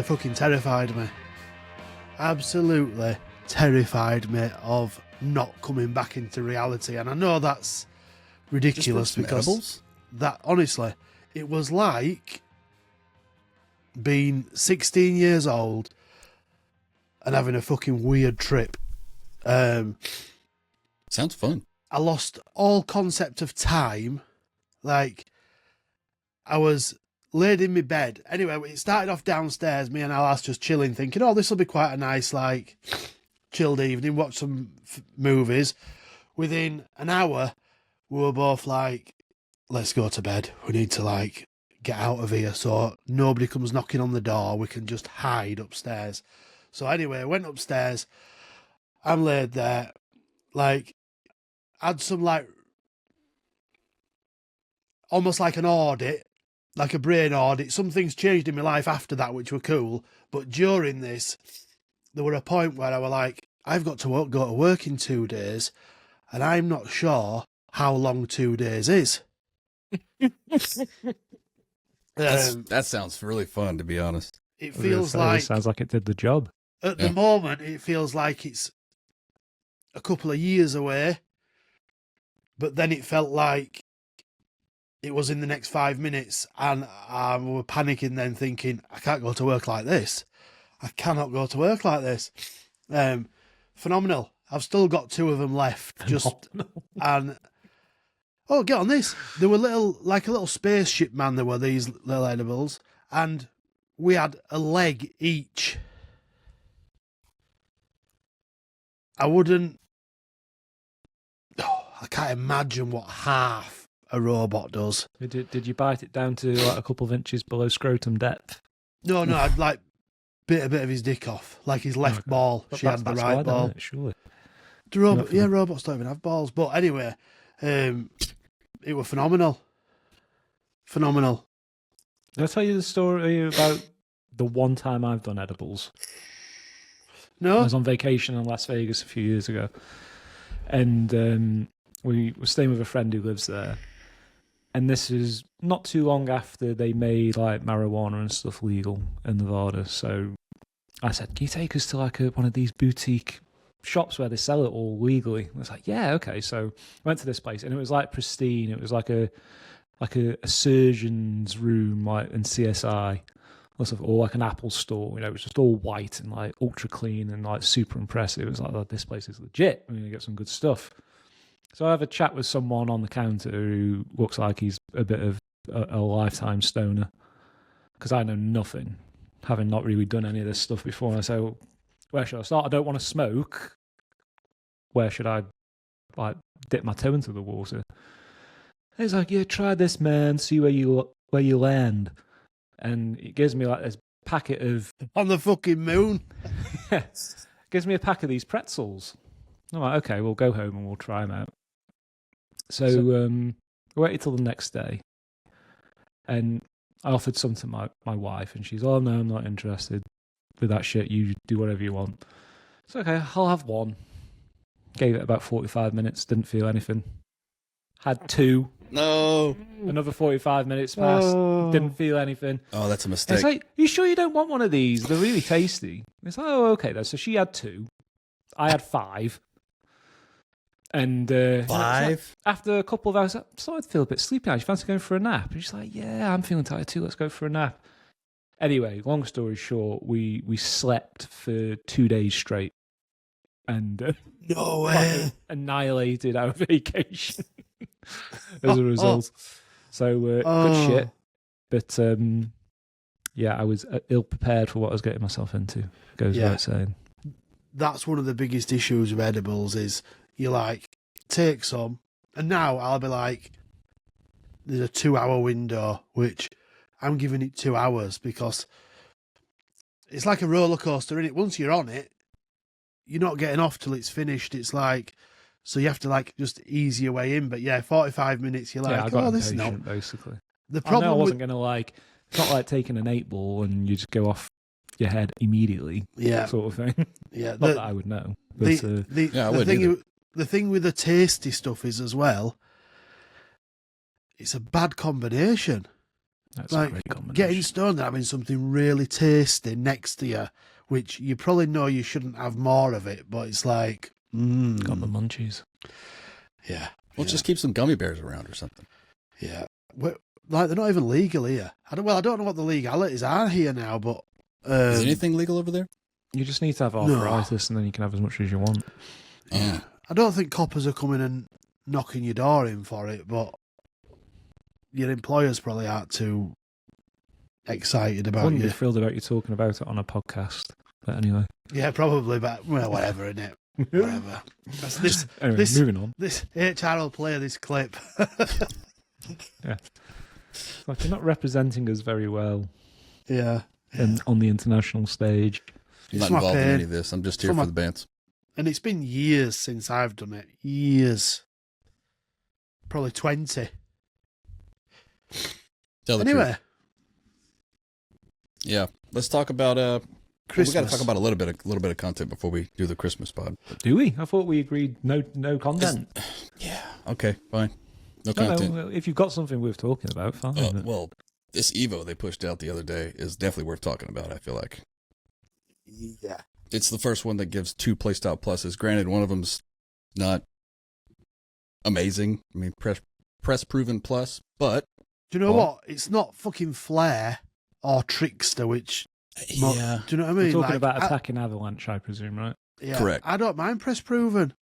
fucking terrified me. Absolutely terrified me of not coming back into reality. And I know that's ridiculous because edibles? that, honestly, it was like being 16 years old and having a fucking weird trip. Sounds fun. I lost all concept of time. Like, I was laid in my bed. Anyway, it started off downstairs, me and Alice just chilling, thinking, oh, this will be quite a nice, like, chilled evening, watch some movies. Within an hour, we were both like, let's go to bed. We need to, like, get out of here so nobody comes knocking on the door. We can just hide upstairs. So anyway, I went upstairs. I'm laid there, like, had some, like, almost like an audit, like a brain audit. Some things changed in my life after that, which were cool. But during this, there were a point where I was like, I've got to go to work in 2 days, and I'm not sure how long 2 days is. That sounds really fun, to be honest. It feels like... sounds like it did the job. At the moment, it feels like it's a couple of years away, but then it felt like it was in the next 5 minutes, and I was panicking then, thinking, I can't go to work like this. I cannot go to work like this. Phenomenal. I've still got 2 of them left. And oh, get on this. They were like a little spaceship man. There were these little edibles, and we had a leg each. I can't imagine what half a robot does. Did you bite it down to like a couple of inches below scrotum depth? No, I'd like bit a bit of his dick off, like his left ball. She had the right ball. Surely. Robots don't even have balls. But anyway, it was phenomenal. Phenomenal. Did I tell you the story about the one time I've done edibles? No. I was on vacation in Las Vegas a few years ago, and we were staying with a friend who lives there. And this is not too long after they made like marijuana and stuff legal in Nevada. So I said, "Can you take us to like one of these boutique shops where they sell it all legally?" I was like, "Yeah, okay." So I went to this place, and it was like pristine. It was like a surgeon's room, like in CSI, or like an Apple store. You know, it was just all white and like ultra clean and like super impressive. It was like, oh, this place is legit. We're gonna get some good stuff. So I have a chat with someone on the counter who looks like he's a bit of a lifetime stoner, because I know nothing, having not really done any of this stuff before. And I say, well, where should I start? I don't want to smoke. Where should I like dip my toe into the water? And he's like, yeah, try this, man. See where you land. And it gives me like this packet of on the fucking moon. Yes, gives me a pack of these pretzels. I'm like, okay, we'll go home and we'll try them out. So I waited till the next day, and I offered some to my wife, and she's, oh, no, I'm not interested with that shit. You do whatever you want. So, okay, I'll have one. Gave it about 45 minutes, didn't feel anything. Had 2. No. Another 45 minutes passed, didn't feel anything. Oh, that's a mistake. It's like, you sure you don't want one of these? They're really tasty. It's like, oh, okay, though. So she had 2. I had 5. And 5? After a couple of hours, I started to feel a bit sleepy. I fancy going for a nap. And she's like, yeah, I'm feeling tired too. Let's go for a nap. Anyway, long story short, we slept for 2 days straight. And no way. Annihilated our vacation as a result. So good shit. But yeah, I was ill prepared for what I was getting myself into. Goes without saying. That's one of the biggest issues with edibles is you like take some, and now I'll be like, there's a 2-hour window, which I'm giving it 2 hours because it's like a roller coaster, innit? Once you're on it, you're not getting off till it's finished. It's like, so you have to like just ease your way in. But yeah, 45 minutes, you're like, I this is not basically. The problem I wasn't going to like. It's not like taking an 8-ball and you just go off your head immediately. Yeah, sort of thing. Yeah, not that I would know. But, the thing with the tasty stuff is as well, it's a bad combination. That's a like great combination. getting stoned and having something really tasty next to you, which you probably know you shouldn't have more of it, but it's like, Got the munchies. yeah. Well, just keep some gummy bears around or something. Yeah. Like, they're not even legal here. I don't know what the legalities are here now, but... Is anything legal over there? You just need to have arthritis, and then you can have as much as you want. Yeah. I don't think coppers are coming and knocking your door in for it, but your employers probably aren't too excited I about wouldn't you. be thrilled about you talking about it on a podcast. But anyway. Yeah, probably, but well, whatever, innit? Whatever. Anyway, moving on. This HR will play this clip. Yeah. It's like you're not representing us very well Yeah. on the international stage. I'm not It's my involved in pain. any of this. I'm just here It's for my- the bands. And it's been years since I've done it. Years. Probably 20. Tell the Anyway, truth. Yeah. Let's talk about Christmas. we got to talk about a little bit of content before we do the Christmas pod. Do we? I thought we agreed no content. Yeah. Okay. Fine. No No, content. well, if you've got something worth talking about, fine. but- Well, this Evo they pushed out the other day is definitely worth talking about. I feel like Yeah. it's the first one that gives 2 playstyle pluses. Granted, one of them's not amazing. I mean, press proven plus, but Do you know what? It's not fucking Flare or Trickster, which... yeah, Do you know what I We're mean? talking Like, about attacking Avalanche, I presume, right? yeah, Correct. I don't mind press proven.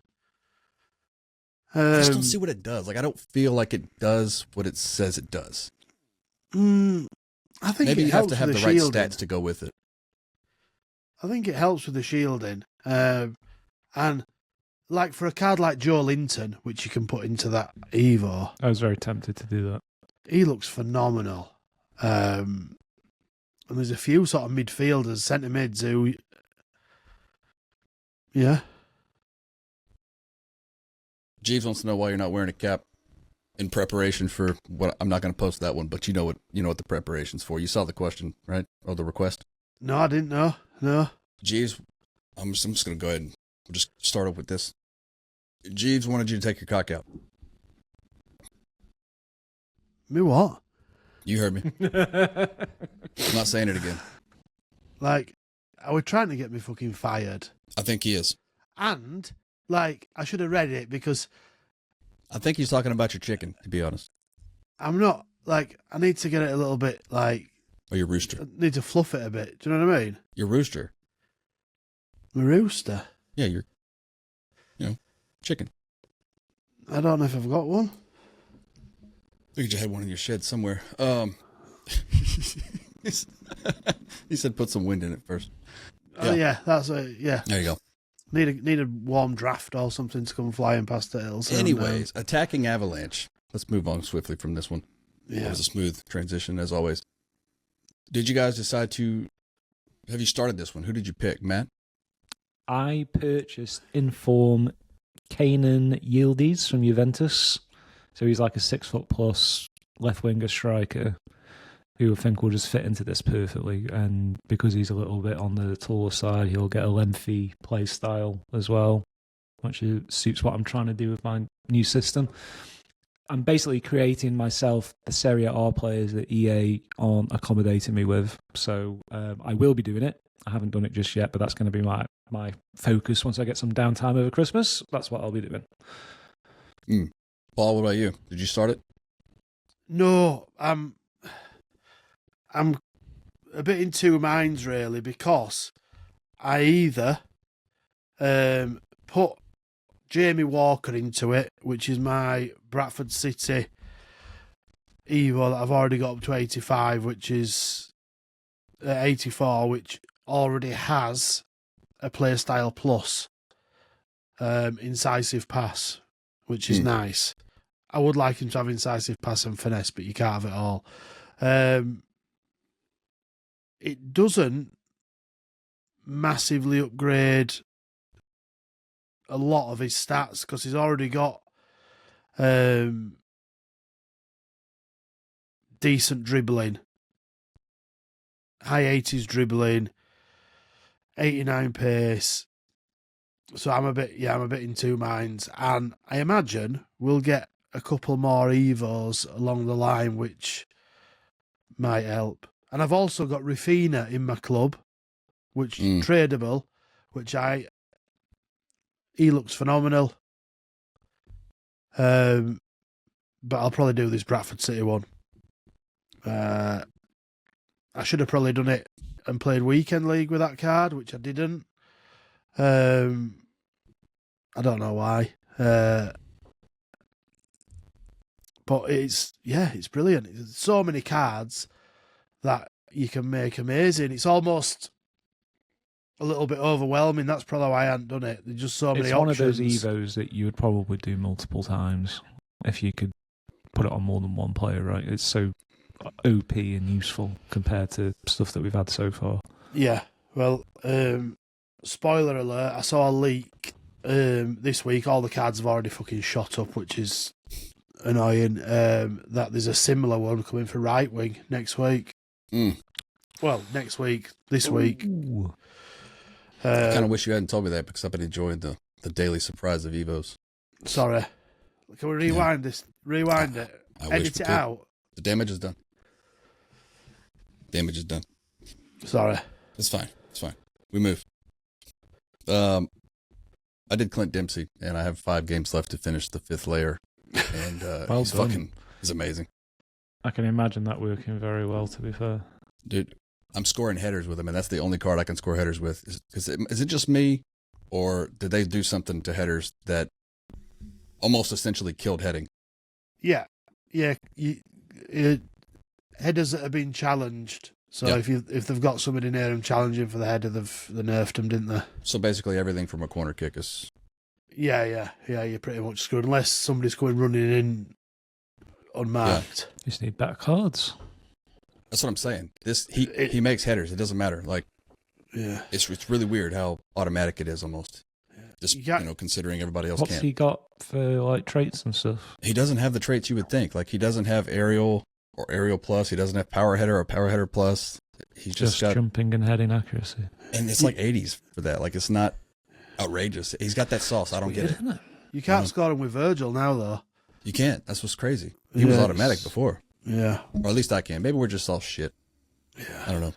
I just don't see what it does. Like, I don't feel like it does what it says it does. I think Maybe it you have helps to have the with right shielding. stats to go with it. I think it helps with the shielding. And like for a card like Joe Linton, which you can put into that Evo, I was very tempted to do that. he looks phenomenal. And there's a few sort of midfielders, centre mids who, yeah. Jeeves wants to know why you're not wearing a cap in preparation for what. I'm not going to post that one, but you know what the preparation's for. You saw the question, right? Or the request. No, I didn't know. No. Jeeves, I'm just going to go ahead and we'll just start off with this. Jeeves wanted you to take your cock out. Me what? You heard me. I'm not saying it again. Like, are we trying to get me fucking fired? I think he is. And, like, I should have read it because I think he's talking about your chicken, to be honest. I'm not, like, I need to get it a little bit, like, Or your rooster. I need to fluff it a bit. Do you know what I mean? Your rooster. My rooster. Yeah, your chicken. I don't know if I've got one. I think you had one in your shed somewhere. He said put some wind in it first. Oh, yeah, that's it. Yeah. There you go. Need a warm draft or something to come flying past the hills. Anyways, attacking Avalanche. Let's move on swiftly from this one. It Yeah. was a smooth transition, as always. Did you guys decide to... Have you started this one? Who did you pick, Matt? I purchased Inform Kanan Yildiz from Juventus. So he's like a 6 foot plus left winger striker who I think will just fit into this perfectly. And because he's a little bit on the taller side, he'll get a lengthy play style as well, which suits what I'm trying to do with my new system. I'm basically creating myself the Serie A players that EA aren't accommodating me with. So I will be doing it. I haven't done it just yet, but that's going to be my focus once I get some downtime over Christmas. That's what I'll be doing. Paul, what about you? Did you start it? No, I'm a bit in two minds really because I either put Jamie Walker into it, which is my Bradford City Evo that I've already got up to 85, which is 84, which already has a playstyle plus incisive pass, which is nice. I would like him to have incisive pass and finesse, but you can't have it all. It doesn't massively upgrade a lot of his stats because he's already got decent dribbling, high 80s dribbling, 89 pace. So I'm a bit in two minds, and I imagine we'll get a couple more Evos along the line, which might help. And I've also got Rafina in my club, which tradable, which he looks phenomenal. But I'll probably do this Bradford City one. I should have probably done it and played Weekend League with that card, which I didn't. I don't know why. But it's brilliant. There's so many cards that you can make amazing. It's almost a little bit overwhelming. That's probably why I hadn't done it. There's just so many options. It's one of those Evos that you would probably do multiple times if you could put it on more than one player, right? It's so OP and useful compared to stuff that we've had so far. Yeah. Well, spoiler alert, I saw a leak this week. All the cards have already fucking shot up, which is annoying. That there's a similar one coming for right wing next week. Well, next week, this week. I kind of wish you hadn't told me that because I've been enjoying the daily surprise of Evos. Sorry. Can we rewind this? Rewind it. Edit it out. The damage is done. Damage is done. Sorry. It's fine. It's fine. We move. I did Clint Dempsey, and I have 5 games left to finish the 5th layer. And Well he's done. he's amazing. I can imagine that working very well, to be fair. Dude, I'm scoring headers with him, and that's the only card I can score headers with. Is it just me, or did they do something to headers that almost essentially killed heading? Yeah. Headers that have been challenged. So Yeah. if they've got somebody near them challenging for the header, they nerfed them, didn't they? So basically everything from a corner kick is... Yeah, you're pretty much screwed. Unless somebody's going running in unmarked. You just need better cards. That's what I'm saying. He makes headers. It doesn't matter. Like, Yeah. it's really weird how automatic it is almost. Just, considering everybody else What's can't. he got for like traits and stuff? He doesn't have the traits you would think. Like, he doesn't have aerial or aerial plus. He doesn't have power header or power header plus. He's just got... jumping and heading accuracy. And it's like 80s for that. Like, it's not outrageous. He's got that sauce. I don't get it. You can't score him with Virgil now, though. You can't. That's what's crazy. He was automatic before. Yeah. Or at least I can. Maybe we're just all shit. Yeah. I don't know.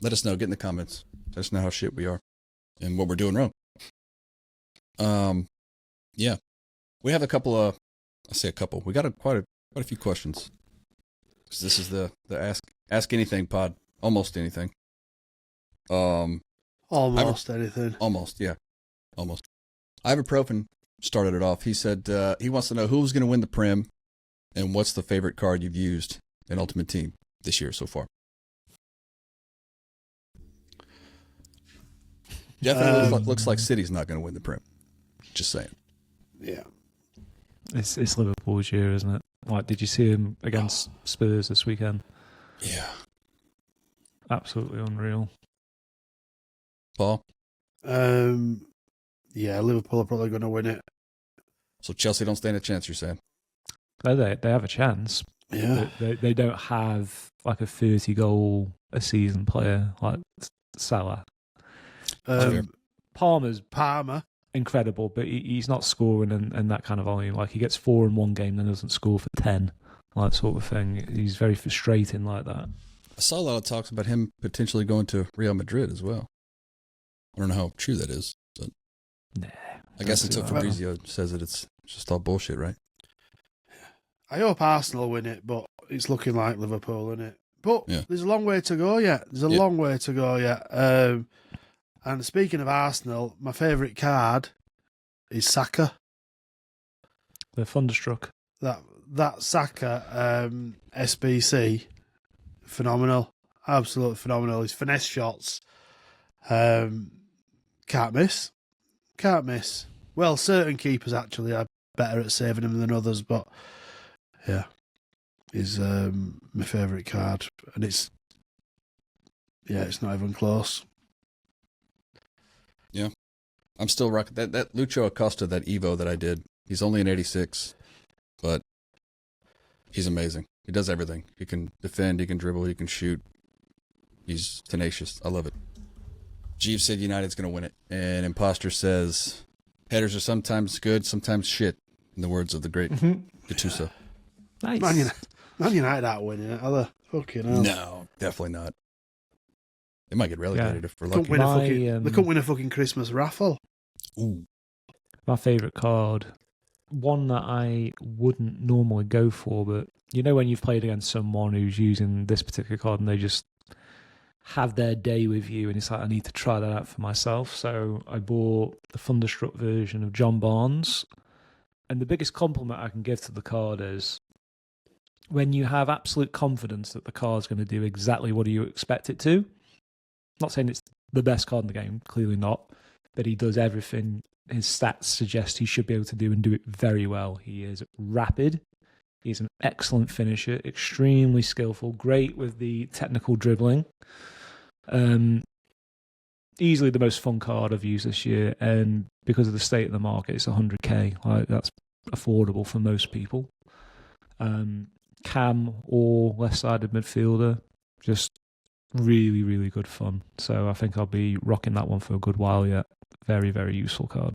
Let us know. Get in the comments. Let us know how shit we are and what we're doing wrong. Yeah. We have a couple of... I say a couple. We got quite a few questions. This is the Ask Anything pod. Almost anything. Almost anything. Almost, yeah. Almost. Ibuprofen started it off. He said he wants to know who's going to win the Prem and what's the favorite card you've used in Ultimate Team this year so far. Definitely looks like City's not going to win the Prem. Just saying. Yeah. It's Liverpool's year, isn't it? Like, did you see him against Spurs this weekend? Yeah. Absolutely unreal. Paul? Yeah, Liverpool are probably going to win it. So Chelsea don't stand a chance, you're saying? They have a chance. Yeah. They don't have like a 30 goal a season player like Salah. Palmer's Palmer. incredible, but he's not scoring in that kind of volume. Like, he gets 4 in one game, then doesn't score for 10, like sort of thing. He's very frustrating like that. I saw a lot of talks about him potentially going to Real Madrid as well. I don't know how true that is, but Nah, I guess until that. Fabrizio says it, it's just all bullshit, right? I hope Arsenal win it, but it's looking like Liverpool, isn't it? But there's a long way to go yet. Long way to go yet. And speaking of Arsenal, my favourite card is Saka. They're thunderstruck. That Saka SBC, phenomenal. Absolutely phenomenal. His finesse shots, can't miss. Can't miss. Well, certain keepers actually are better at saving him than others, but yeah, he's my favourite card. And it's not even close. Yeah. I'm still rocking that Lucho Acosta, that Evo that I did. He's only an 86, but he's amazing. He does everything. He can defend, he can dribble, he can shoot. He's tenacious. I love it. Jeeves said United's going to win it. And Imposter says headers are sometimes good, sometimes shit, in the words of the great Gattuso. Nice. Man United aren't winning it, are they? Fucking hell. No, definitely not. They might get relegated if we're lucky. They couldn't win a fucking Christmas raffle. Ooh. My favourite card, one that I wouldn't normally go for, but you know when you've played against someone who's using this particular card and they just have their day with you, and it's like, I need to try that out for myself. So I bought the Thunderstruck version of John Barnes, and the biggest compliment I can give to the card is when you have absolute confidence that the card's going to do exactly what you expect it to. Not saying it's the best card in the game, clearly not, but he does everything his stats suggest he should be able to do and do it very well. He is rapid. He's an excellent finisher, extremely skillful, great with the technical dribbling. Easily the most fun card I've used this year, and because of the state of the market, it's 100k. Like, that's affordable for most people. Cam or left-sided midfielder, just really, really good fun. So I think I'll be rocking that one for a good while yet. Very, very useful card.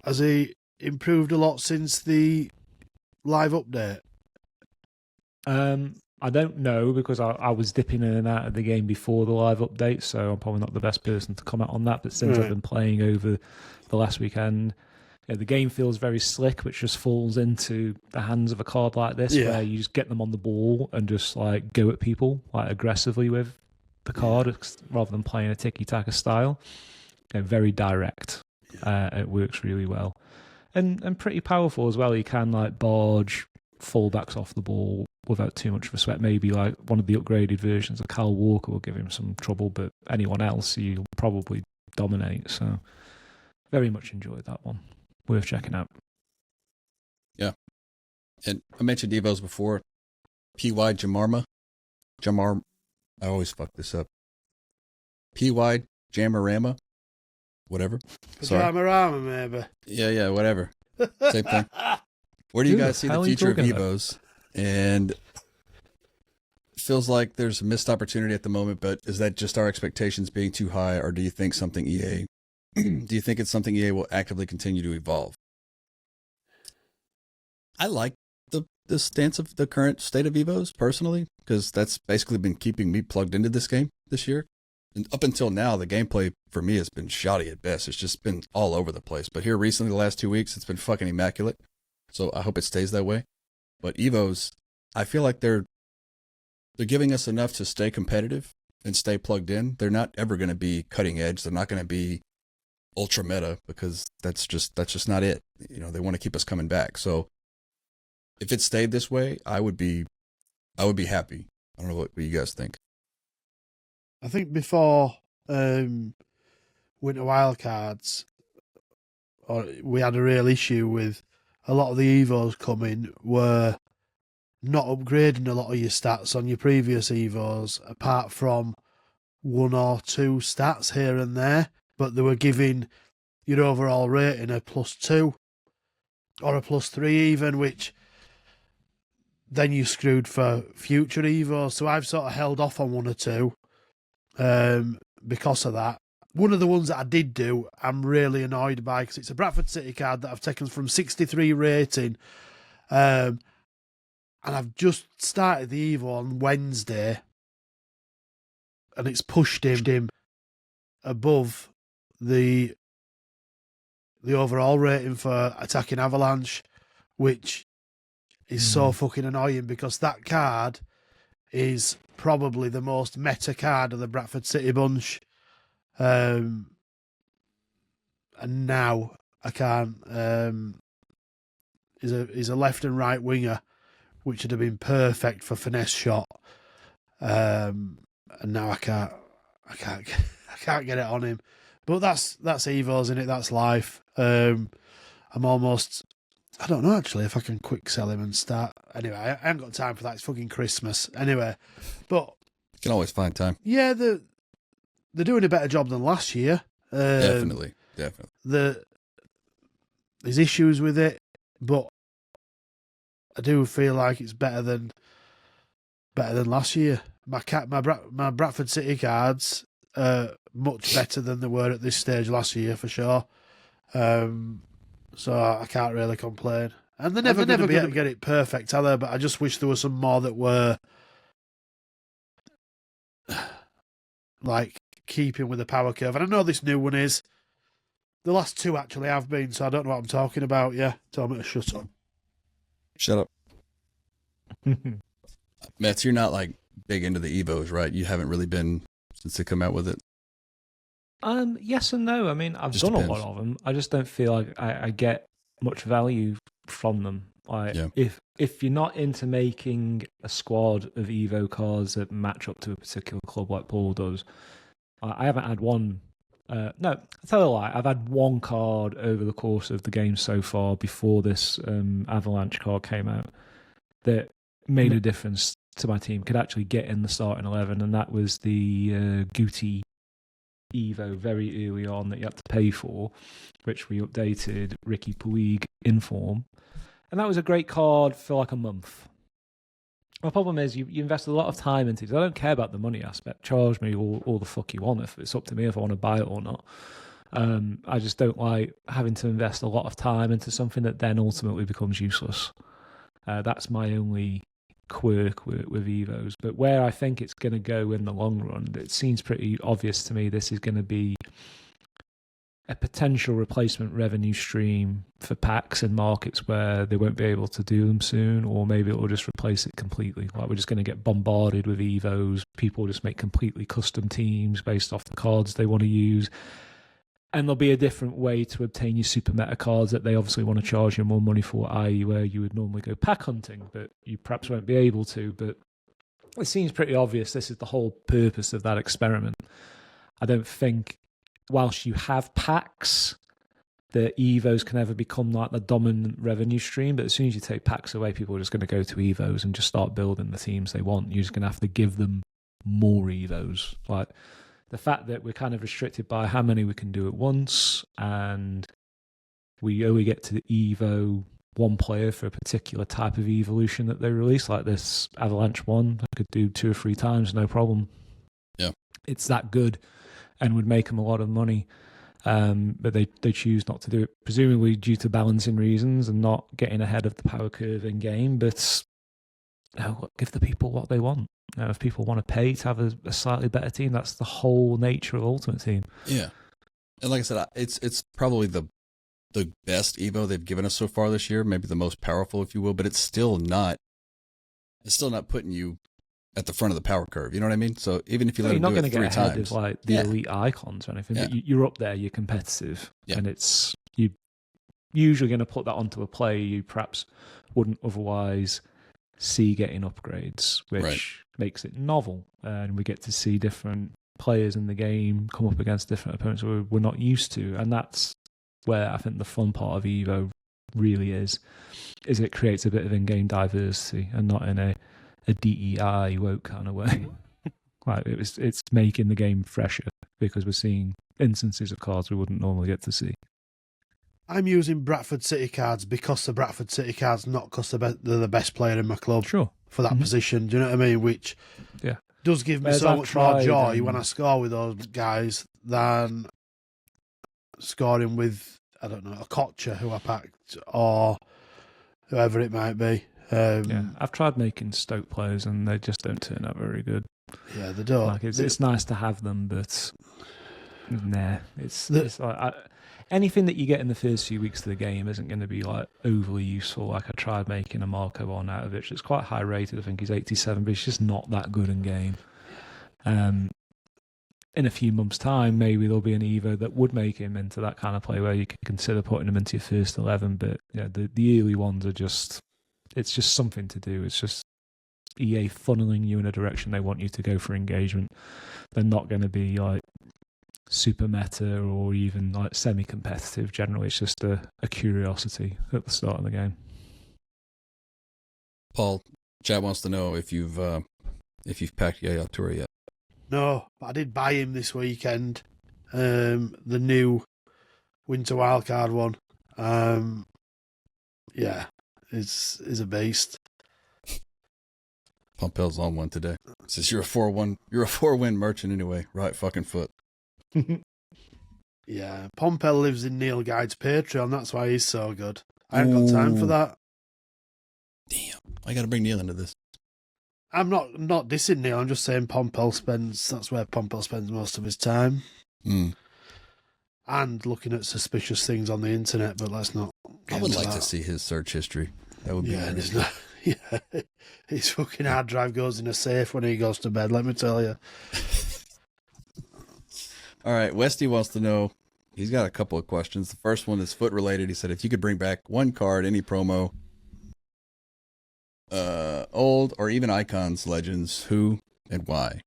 Has he improved a lot since the live update? I don't know, because I was dipping in and out of the game before the live update, so I'm probably not the best person to comment on that. But since I've been playing over the last weekend, the game feels very slick, which just falls into the hands of a card like this, where you just get them on the ball and just like go at people like aggressively with the card, rather than playing a tiki-taka style. Very direct. It works really well, and pretty powerful as well. You can like barge fullbacks off the ball without too much of a sweat. Maybe like one of the upgraded versions of Kyle Walker will give him some trouble, but anyone else you'll probably dominate. So very much enjoyed that one. Worth checking out. Yeah. And I mentioned Evos before. PY Jamarma. I always fuck this up. PY Jamarama. Whatever. Sorry. Jamarama, maybe. Yeah, whatever. Same thing. Where do you guys see the future of Evos? And it feels like there's a missed opportunity at the moment, but is that just our expectations being too high, or do you think something EA do you think it's something EA will actively continue to evolve? I like the stance of the current state of Evos personally, because that's basically been keeping me plugged into this game this year. And up until now, the gameplay for me has been shoddy at best. It's just been all over the place. But here recently, the last 2 weeks, it's been fucking immaculate. So I hope it stays that way. But Evos, I feel like they're giving us enough to stay competitive and stay plugged in. They're not ever going to be cutting edge. They're not going to be ultra meta, because that's just not it. You know, they want to keep us coming back. So if it stayed this way, I would be happy. I don't know what you guys think. I think before Winter Wildcards, we had a real issue with a lot of the Evos coming were not upgrading a lot of your stats on your previous Evos, apart from one or two stats here and there, but they were giving your overall rating a +2 or a +3 even, which then you screwed for future Evos. So I've sort of held off on one or two because of that. One of the ones that I did do, I'm really annoyed by, because it's a Bradford City card that I've taken from 63 rating, and I've just started the Evo on Wednesday, and it's pushed him above the overall rating for attacking Avalanche, which is so fucking annoying, because that card is probably the most meta card of the Bradford City bunch. And now I can't. He's a left and right winger, which would have been perfect for finesse shot. And now I can't get it on him. But that's Evos, in it. That's life. I'm almost. I don't know actually if I can quick sell him and start. Anyway, I haven't got time for that. It's fucking Christmas. Anyway, but You can always find time. yeah, they're doing a better job than last year. Definitely. There's issues with it, but I do feel like it's better than last year. My Bradford City cards are much better than they were at this stage last year for sure. So I can't really complain. And they're never going to be able to get it perfect, are they? But I just wish there were some more that were like keeping with the power curve. And I know this new one is. The last two actually have been, so I don't know what I'm talking about. Yeah, tell me to shut up. Shut up. Mets, you're not like big into the Evos, right? You haven't really been since they come out with it. Yes and no. I mean, I've Just done depends. a lot of them. I just don't feel like I get much value from them. Like, Yeah. if you're not into making a squad of Evo cards that match up to a particular club like Paul does, I haven't had one. No, I tell you a lie. I've had one card over the course of the game so far before this Avalanche card came out that made a difference to my team. Could actually get in the starting 11, and that was the Guti Evo very early on that you had to pay for, which we updated Ricky Puig in form. And that was a great card for like a month. My problem is you invest a lot of time into it. I don't care about the money aspect. Charge me all the fuck you want. If it's up to me if I want to buy it or not. I just don't like having to invest a lot of time into something that then ultimately becomes useless. That's my only quirk with Evos. But where I think it's going to go in the long run, it seems pretty obvious to me this is going to be a potential replacement revenue stream for packs in markets where they won't be able to do them soon, or maybe it will just replace it completely. Like, we're just going to get bombarded with Evos. People just make completely custom teams based off the cards they want to use. And there'll be a different way to obtain your super meta cards that they obviously want to charge you more money for, i.e. where you would normally go pack hunting, but you perhaps won't be able to. But it seems pretty obvious this is the whole purpose of that experiment. I don't think, whilst you have packs, the Evos can ever become like the dominant revenue stream. But as soon as you take packs away, people are just going to go to Evos and just start building the teams they want. You're just going to have to give them more Evos. Like, the fact that we're kind of restricted by how many we can do at once, and we only get to the Evo one player for a particular type of evolution that they release, like this Avalanche one, I could do 2 or 3 times, no problem. Yeah. It's that good and would make them a lot of money. But they choose not to do it, presumably due to balancing reasons and not getting ahead of the power curve in game. But give the people what they want. If people want to pay to have a slightly better team, that's the whole nature of Ultimate Team. Yeah, and like I said, it's probably the best Evo they've given us so far this year, maybe the most powerful, if you will. But it's still not putting you at the front of the power curve. You know what I mean? So even if you let you're them not do going to it 3 get ahead times, of like the elite icons or anything. Yeah. But you're up there. You're competitive, Yeah. and you're usually going to put that onto a player you perhaps wouldn't otherwise see getting upgrades, which makes it novel, and we get to see different players in the game come up against different opponents we're not used to, and that's where I think the fun part of Evo really is it creates a bit of in-game diversity and not in a DEI woke kind of way. Like, it's making the game fresher because we're seeing instances of cards we wouldn't normally get to see. I'm using Bradford City cards because the Bradford City cards, not because they're the best player in my club. Sure. For that position, do you know what I mean? Which does give me Whereas so I've much more tried, joy when I score with those guys than scoring with, I don't know, a Kocher who I packed or whoever it might be. I've tried making Stoke players and they just don't turn out very good. Yeah, they don't. Like, it's nice to have them, but nah, it's like anything that you get in the first few weeks of the game isn't going to be like overly useful. Like, I tried making a Marco on out of it. It's quite high rated. I think he's 87, but he's just not that good in game. In a few months' time, maybe there'll be an Evo that would make him into that kind of play where you can consider putting him into your first 11. But yeah, the early ones are it's just something to do. It's just EA funneling you in a direction they want you to go for engagement. They're not going to be like super meta or even like semi-competitive. Generally, it's just a curiosity at the start of the game. Paul, chat wants to know if you've packed Yaya Toure yet. No, but I did buy him this weekend. The new Winter Wildcard one. Yeah, is a beast. Pompel's on one today. Says you're a 4-win merchant anyway. Right fucking foot. Yeah, Pompel lives in Neil Guide's Patreon. That's why he's so good. I ain't got time for that. Damn, I got to bring Neil into this. I'm not dissing Neil. I'm just saying that's where Pompel spends most of his time. Mm. And looking at suspicious things on the internet, but let's not. I would like to see his search history. That would be Yeah, nice. yeah. His fucking hard drive goes in a safe when he goes to bed. Let me tell you. All right, Westy wants to know. He's got a couple of questions. The first one is foot related. He said, if you could bring back one card, any promo, old or even icons, legends, who and why?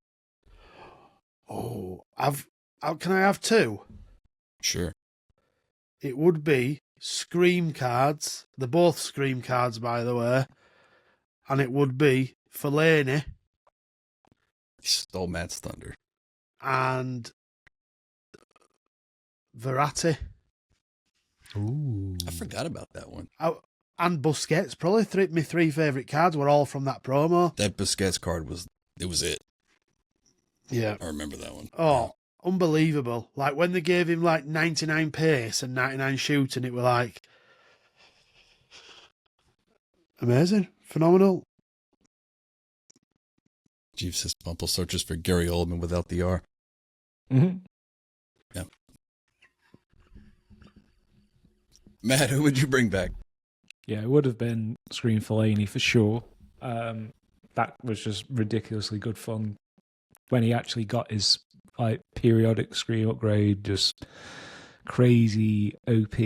Oh, can I have two? Sure. It would be Scream cards. They're both Scream cards, by the way. And it would be Fellaini He stole Matt's thunder. and Verratti. Ooh. I forgot about that one. And Busquets. Probably my three favourite cards were all from that promo. That Busquets card was it. Yeah. I remember that one. Oh, unbelievable. Like when they gave him like 99 pace and 99 shooting, it were like amazing. Phenomenal. Jeeves says Bumple searches for Gary Oldman without the R. Mm-hmm. Yeah. Matt, who would you bring back? Yeah, it would have been Scream Fellaini for sure. That was just ridiculously good fun. When he actually got his like periodic Scream upgrade, just crazy OP,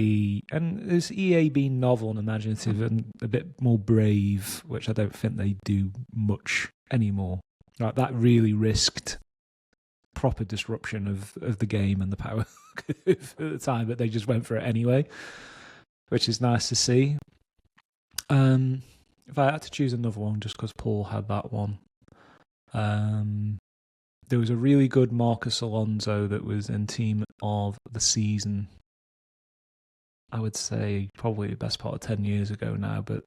and this EA being novel and imaginative and a bit more brave, which I don't think they do much anymore. Like that really risked proper disruption of the game and the power at the time, but they just went for it anyway, which is nice to see. If I had to choose another one, just because Paul had that one, there was a really good Marcus Alonso that was in Team of the Season. I would say probably the best part of 10 years ago now, but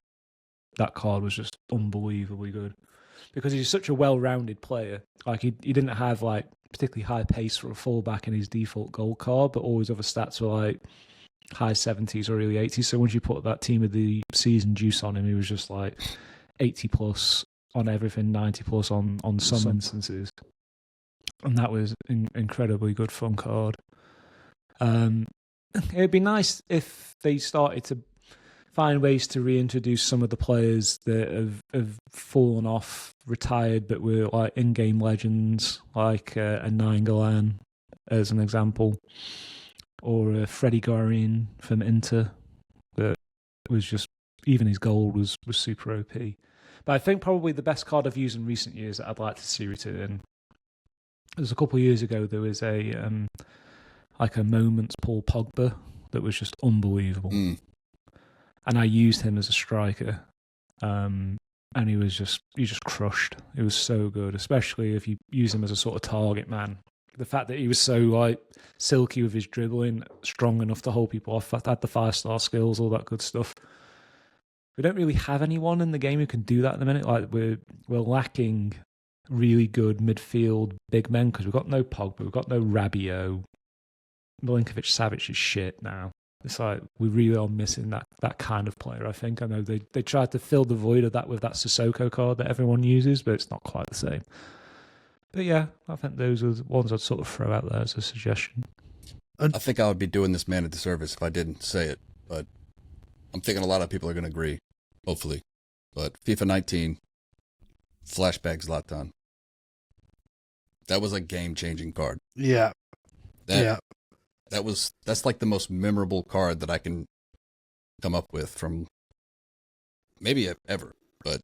that card was just unbelievably good because he's such a well-rounded player. Like he didn't have like particularly high pace for a fullback in his default gold card, but all his other stats were like high 70s or early 80s. So once you put that Team of the Season juice on him, he was just like 80 plus on everything, 90 plus on some instances. And that was an incredibly good fun card. It'd be nice if they started to find ways to reintroduce some of the players that have fallen off, retired, but were like in-game legends, like a Nainggolan as an example, or Freddie Guarin from Inter, that was just, even his goal was super OP. But I think probably the best card I've used in recent years that I'd like to see return, it was a couple of years ago, there was a Moments Paul Pogba that was just unbelievable. Mm. And I used him as a striker. And he just crushed. It was so good, especially if you use him as a sort of target man. The fact that he was so like silky with his dribbling, strong enough to hold people off, had the 5-star skills, all that good stuff. We don't really have anyone in the game who can do that at the minute. Like we're lacking really good midfield big men because we've got no Pogba, we've got no Rabiot. Milinkovic Savic is shit now. It's like we really are missing that kind of player, I think. I know they tried to fill the void of that with that Sissoko card that everyone uses, but it's not quite the same. But yeah, I think those are the ones I'd sort of throw out there as a suggestion. I think I would be doing this man a disservice if I didn't say it, but I'm thinking a lot of people are going to agree, hopefully. But FIFA 19, Flashback Zlatan. That was a game-changing card. Yeah. That's like the most memorable card that I can come up with from maybe ever. But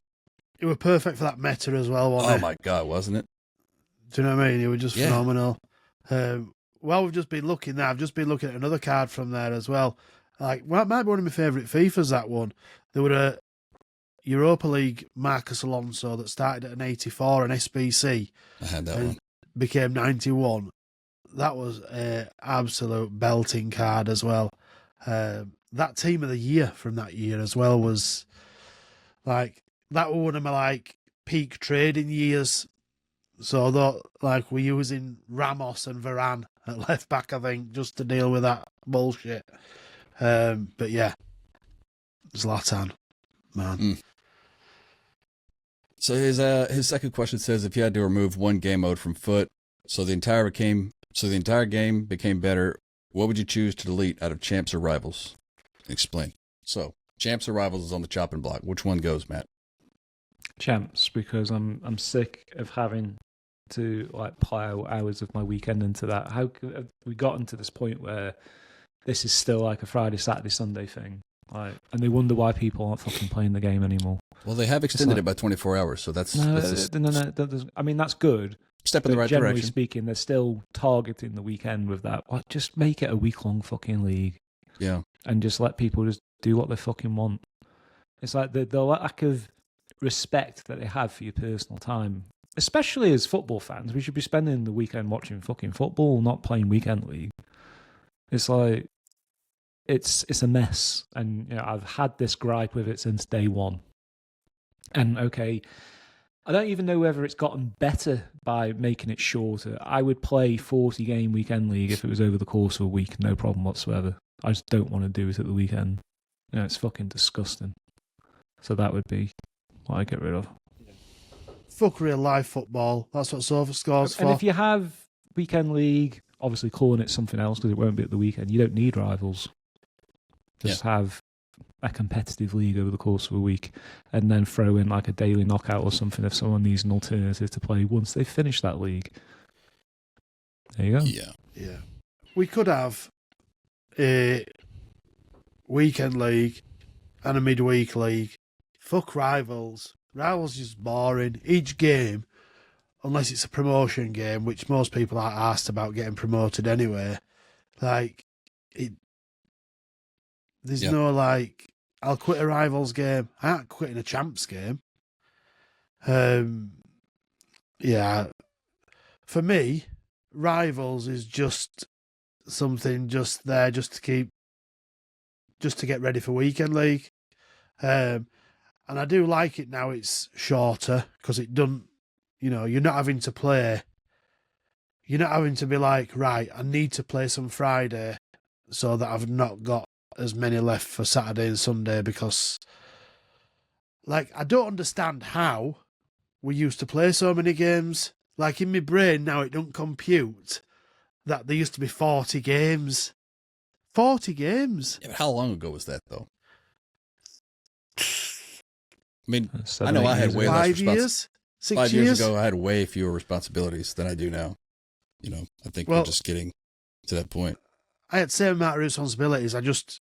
it was perfect for that meta as well, wasn't it? Oh my god, wasn't it? Do you know what I mean? It was just phenomenal. Well, we've just been looking there. I've just been looking at another card from there as well. Like, well, it might be one of my favourite FIFAs, that one. There were a Europa League Marcus Alonso that started at an 84, an SBC. I had that and one. Became 91. That was an absolute belting card as well. That Team of the Year from that year as well was like, that was one of my like peak trading years. So I thought like we're using Ramos and Varane at left back, I think, just to deal with that bullshit. But yeah, Zlatan, man. So his second question says, if you had to remove one game mode from Foot, so the entire game became better, what would you choose to delete out of Champs or Rivals? Explain. So Champs or Rivals is on the chopping block. Which one goes, Matt? Champs, because I'm sick of having to like pile hours of my weekend into that. How have we gotten to this point where this is still like a Friday, Saturday, Sunday thing? Like, and they wonder why people aren't fucking playing the game anymore. Well, they have extended it by 24 hours, so that's No, a no. That doesn't, I mean, that's good. step in the right generally direction. speaking, they're still targeting the weekend with that. Like, just make it a week-long fucking league. Yeah. And just let people just do what they fucking want. It's like the lack of respect that they have for your personal time. Especially as football fans, we should be spending the weekend watching fucking football, not playing weekend league. It's like, it's a mess. And you know, I've had this gripe with it since day one. And okay, I don't even know whether it's gotten better by making it shorter. I would play 40-game weekend league if it was over the course of a week, no problem whatsoever. I just don't want to do it at the weekend. You know, it's fucking disgusting. So that would be what I get rid of. Fuck real life football. That's what Sofa Score's for. And if you have weekend league, obviously calling it something else because it won't be at the weekend, you don't need rivals. Just have a competitive league over the course of a week and then throw in like a daily knockout or something if someone needs an alternative to play once they've finished that league. There you go. Yeah. We could have a weekend league and a midweek league. Fuck rivals. Rivals is boring. Each game, unless it's a promotion game, which most people aren't asked about getting promoted anyway, like, there's no, like, I'll quit a rivals game. I ain't quitting a champs game. Yeah. For me, rivals is just something just there just to get ready for weekend league. And I do like it now it's shorter because it doesn't, you know, you're not having to play. You're not having to be like, right, I need to play some Friday so that I've not got as many left for Saturday and Sunday because, like, I don't understand how we used to play so many games. Like, in my brain now, it don't compute that there used to be 40 games. 40 games? Yeah, but how long ago was that, though? I mean, 7, I know 8 I had years way ago. less 5 years? 6 5 years? years ago, I had way fewer responsibilities than I do now. You know, I think we're just getting to that point. I had the same amount of responsibilities. I just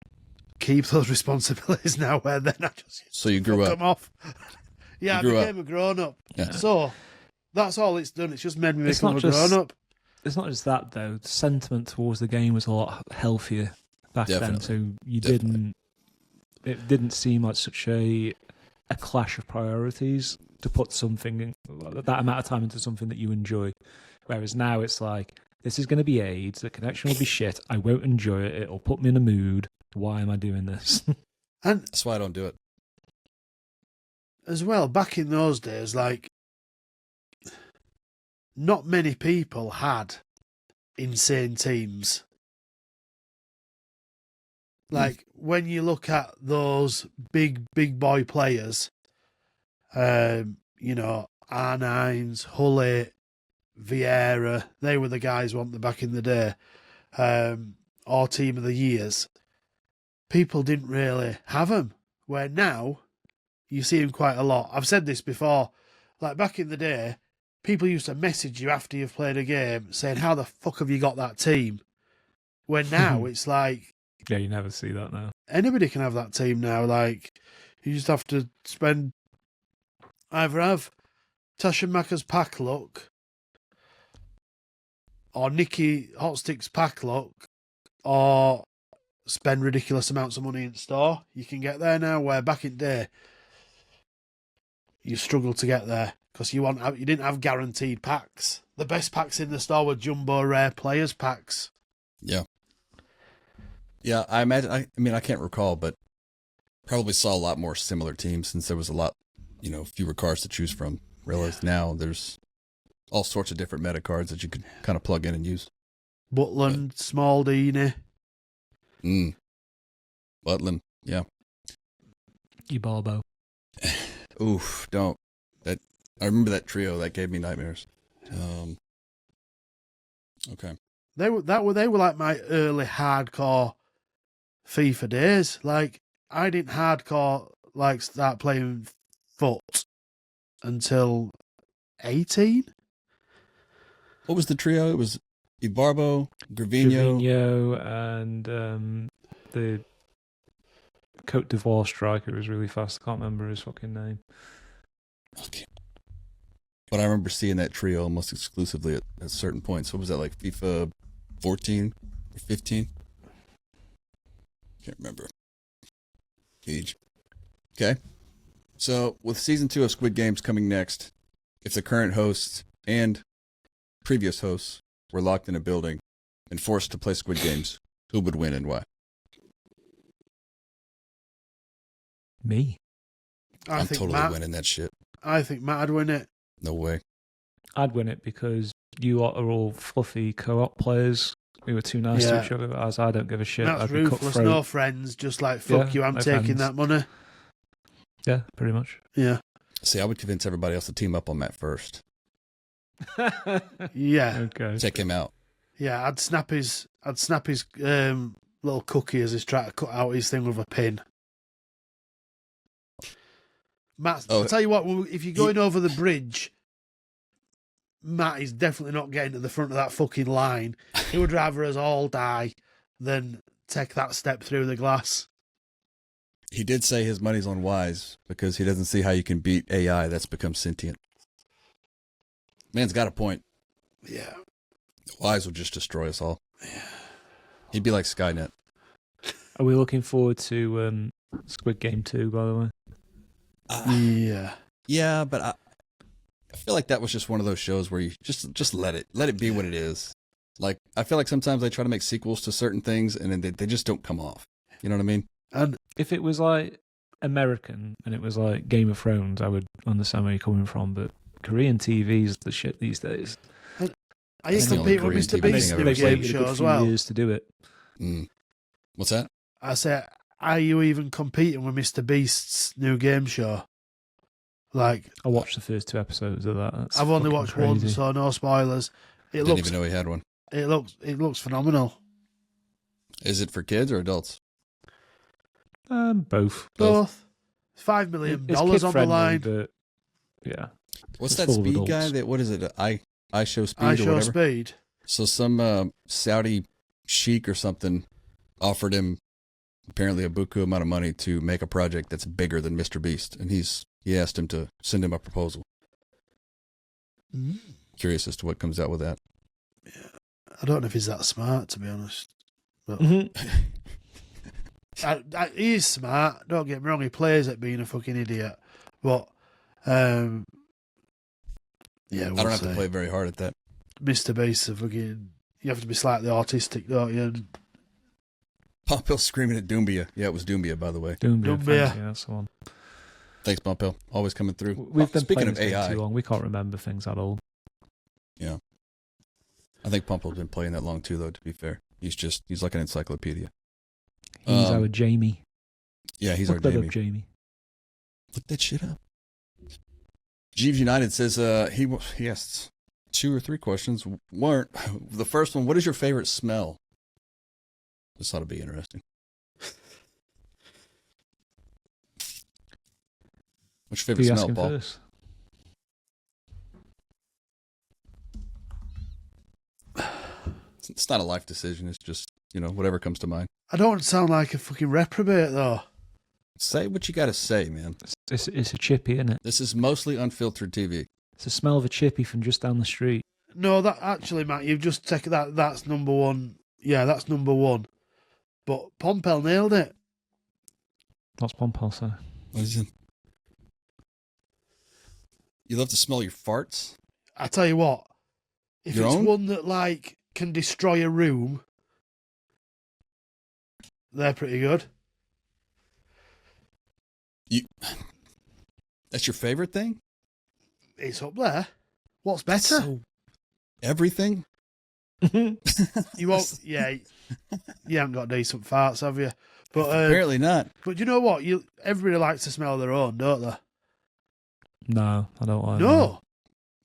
keep those responsibilities now where then I just So you grew fuck up. them off. Yeah, I You grew became a grown-up. Yeah. So, that's all it's done. It's just made me It's become not a just- grown-up. It's not just that though. The sentiment towards the game was a lot healthier back then, Definitely. so you Definitely. It didn't seem like such a clash of priorities to put something that amount of time into something that you enjoy. Whereas now it's like, this is going to be AIDS, the connection will be shit, I won't enjoy it, it'll put me in a mood. Why am I doing this? And That's why I don't do it. as well, back in those days, like, not many people had insane teams. Like, when you look at those big boy players, you know, R9s, Hulley, Vieira, they were the guys, weren't they, back in the day, or Team of the Years. People didn't really have them, where now you see them quite a lot. I've said this before, like back in the day, people used to message you after you've played a game saying, how the fuck have you got that team? When now it's like, Yeah, you never see that now. anybody can have that team now. Like, you just have to either have Tasha Macca's pack luck or Nikki Hotstick's pack luck or spend ridiculous amounts of money in store. You can get there now, where back in the day, you struggled to get there because you didn't have guaranteed packs. The best packs in the store were jumbo rare players packs. Yeah. Yeah, I imagine, I mean, I can't recall, but probably saw a lot more similar teams since there was a lot, you know, fewer cards to choose from. Realize now there's all sorts of different meta cards that you could kind of plug in and use. Butland, Smaldini. Butland, yeah. Ibarbo. Oof, don't. I remember that trio. That gave me nightmares. Okay. They were like my early hardcore FIFA days. Like I didn't hardcore like start playing foot until 18. What was the trio? It was Ibarbo, Gervinho. Gervinho and the Cote d'Ivoire striker was really fast. I can't remember his fucking name. Okay. But I remember seeing that trio almost exclusively at certain points. What was that, like FIFA 14 or 15? Can't remember. Age. Okay. So with season 2 of Squid Games coming next, if the current hosts and previous hosts were locked in a building and forced to play Squid Games, who would win and why? Me. I'm totally winning that shit. I think Matt'd win it. No way. I'd win it because you are all fluffy co-op players. We were too nice to each other, as I don't give a shit. That's I'd be ruthless. cutthroat. No friends. Just like fuck you. I'm no taking friends. that money. Yeah, pretty much. Yeah. See, I would convince everybody else to team up on Matt first. Yeah. Okay. Check him out. Yeah. I'd snap his little cookie as he's trying to cut out his thing with a pin. Matt, I'll tell you what, if you're going over the bridge, Matt is definitely not getting to the front of that fucking line. He would rather us all die than take that step through the glass. He did say his money's on Wise because he doesn't see how you can beat AI that's become sentient. Man's got a point. Yeah. Wise will just destroy us all. He'd be like Skynet. Are we looking forward to Squid Game 2, by the way? Yeah. Yeah, but I feel like that was just one of those shows where you just let it be what it is. Like, I feel like sometimes they try to make sequels to certain things and then they just don't come off. You know what I mean? And If it was like American and it was like Game of Thrones, I would understand where you're coming from, but Korean TV's the shit these days. I used to the only compete with Korean Mr. TV thing Beast's I've new ever They've seen. game waited a show good as few well. years to do it. What's that? I say, are you even competing with Mr. Beast's new game show? Like, I watched the first 2 episodes of that. That's I've only fucking watched one, crazy. so no spoilers. It Didn't even know he had one. looks phenomenal. Is it for kids or adults? Both. Both. $5 million It's on the kid-friendly, line. but yeah. What's It's that full of speed adults. guy? That what is it? I show speed I or show whatever. speed. So some Saudi sheik or something offered him apparently a buku amount of money to make a project that's bigger than Mr. Beast, and he asked him to send him a proposal. Curious as to what comes out with that. I don't know if he's that smart, to be honest. But he is smart. Don't get me wrong. He plays at being a fucking idiot. But yeah, I don't have to play very hard at that. Mr. Beast's a fucking. You have to be slightly autistic, don't you? And Pompeo screaming at Doombia. Yeah, it was Doombia, by the way. Doombia. Doombia. Thank you, that's the one. Thanks, Pompeo. Always coming through. We've been Speaking playing of this game AI, too long. We can't remember things that old. yeah, I think Pompeo's been playing that long too, though. To be fair, he's like an encyclopedia. He's our Jamie. Yeah, he's Look our that Jamie. up, Jamie. Look that shit up. Jeeves United says he asked 2 or 3 questions. The first one, what is your favorite smell? This ought to be interesting. What's your Who favorite you smell, asking Paul? first? It's not a life decision. It's just, whatever comes to mind. I don't want to sound like a fucking reprobate, though. Say what you got to say, man. It's a chippy, isn't it? This is mostly unfiltered TV. It's the smell of a chippy from just down the street. No, that actually, Matt, you've just taken that. That's number one. Yeah, that's number one. But Pompel nailed it. What's Pompel say? What is it? You love to smell your farts? I tell you what, if Your it's own? one that like can destroy a room, they're pretty good. That's your favorite thing? It's up there. What's better? So, everything? You won't. Yeah, you haven't got decent farts, have you? But Apparently not. But you know what? Everybody likes to smell their own, don't they? No, I don't like that. No,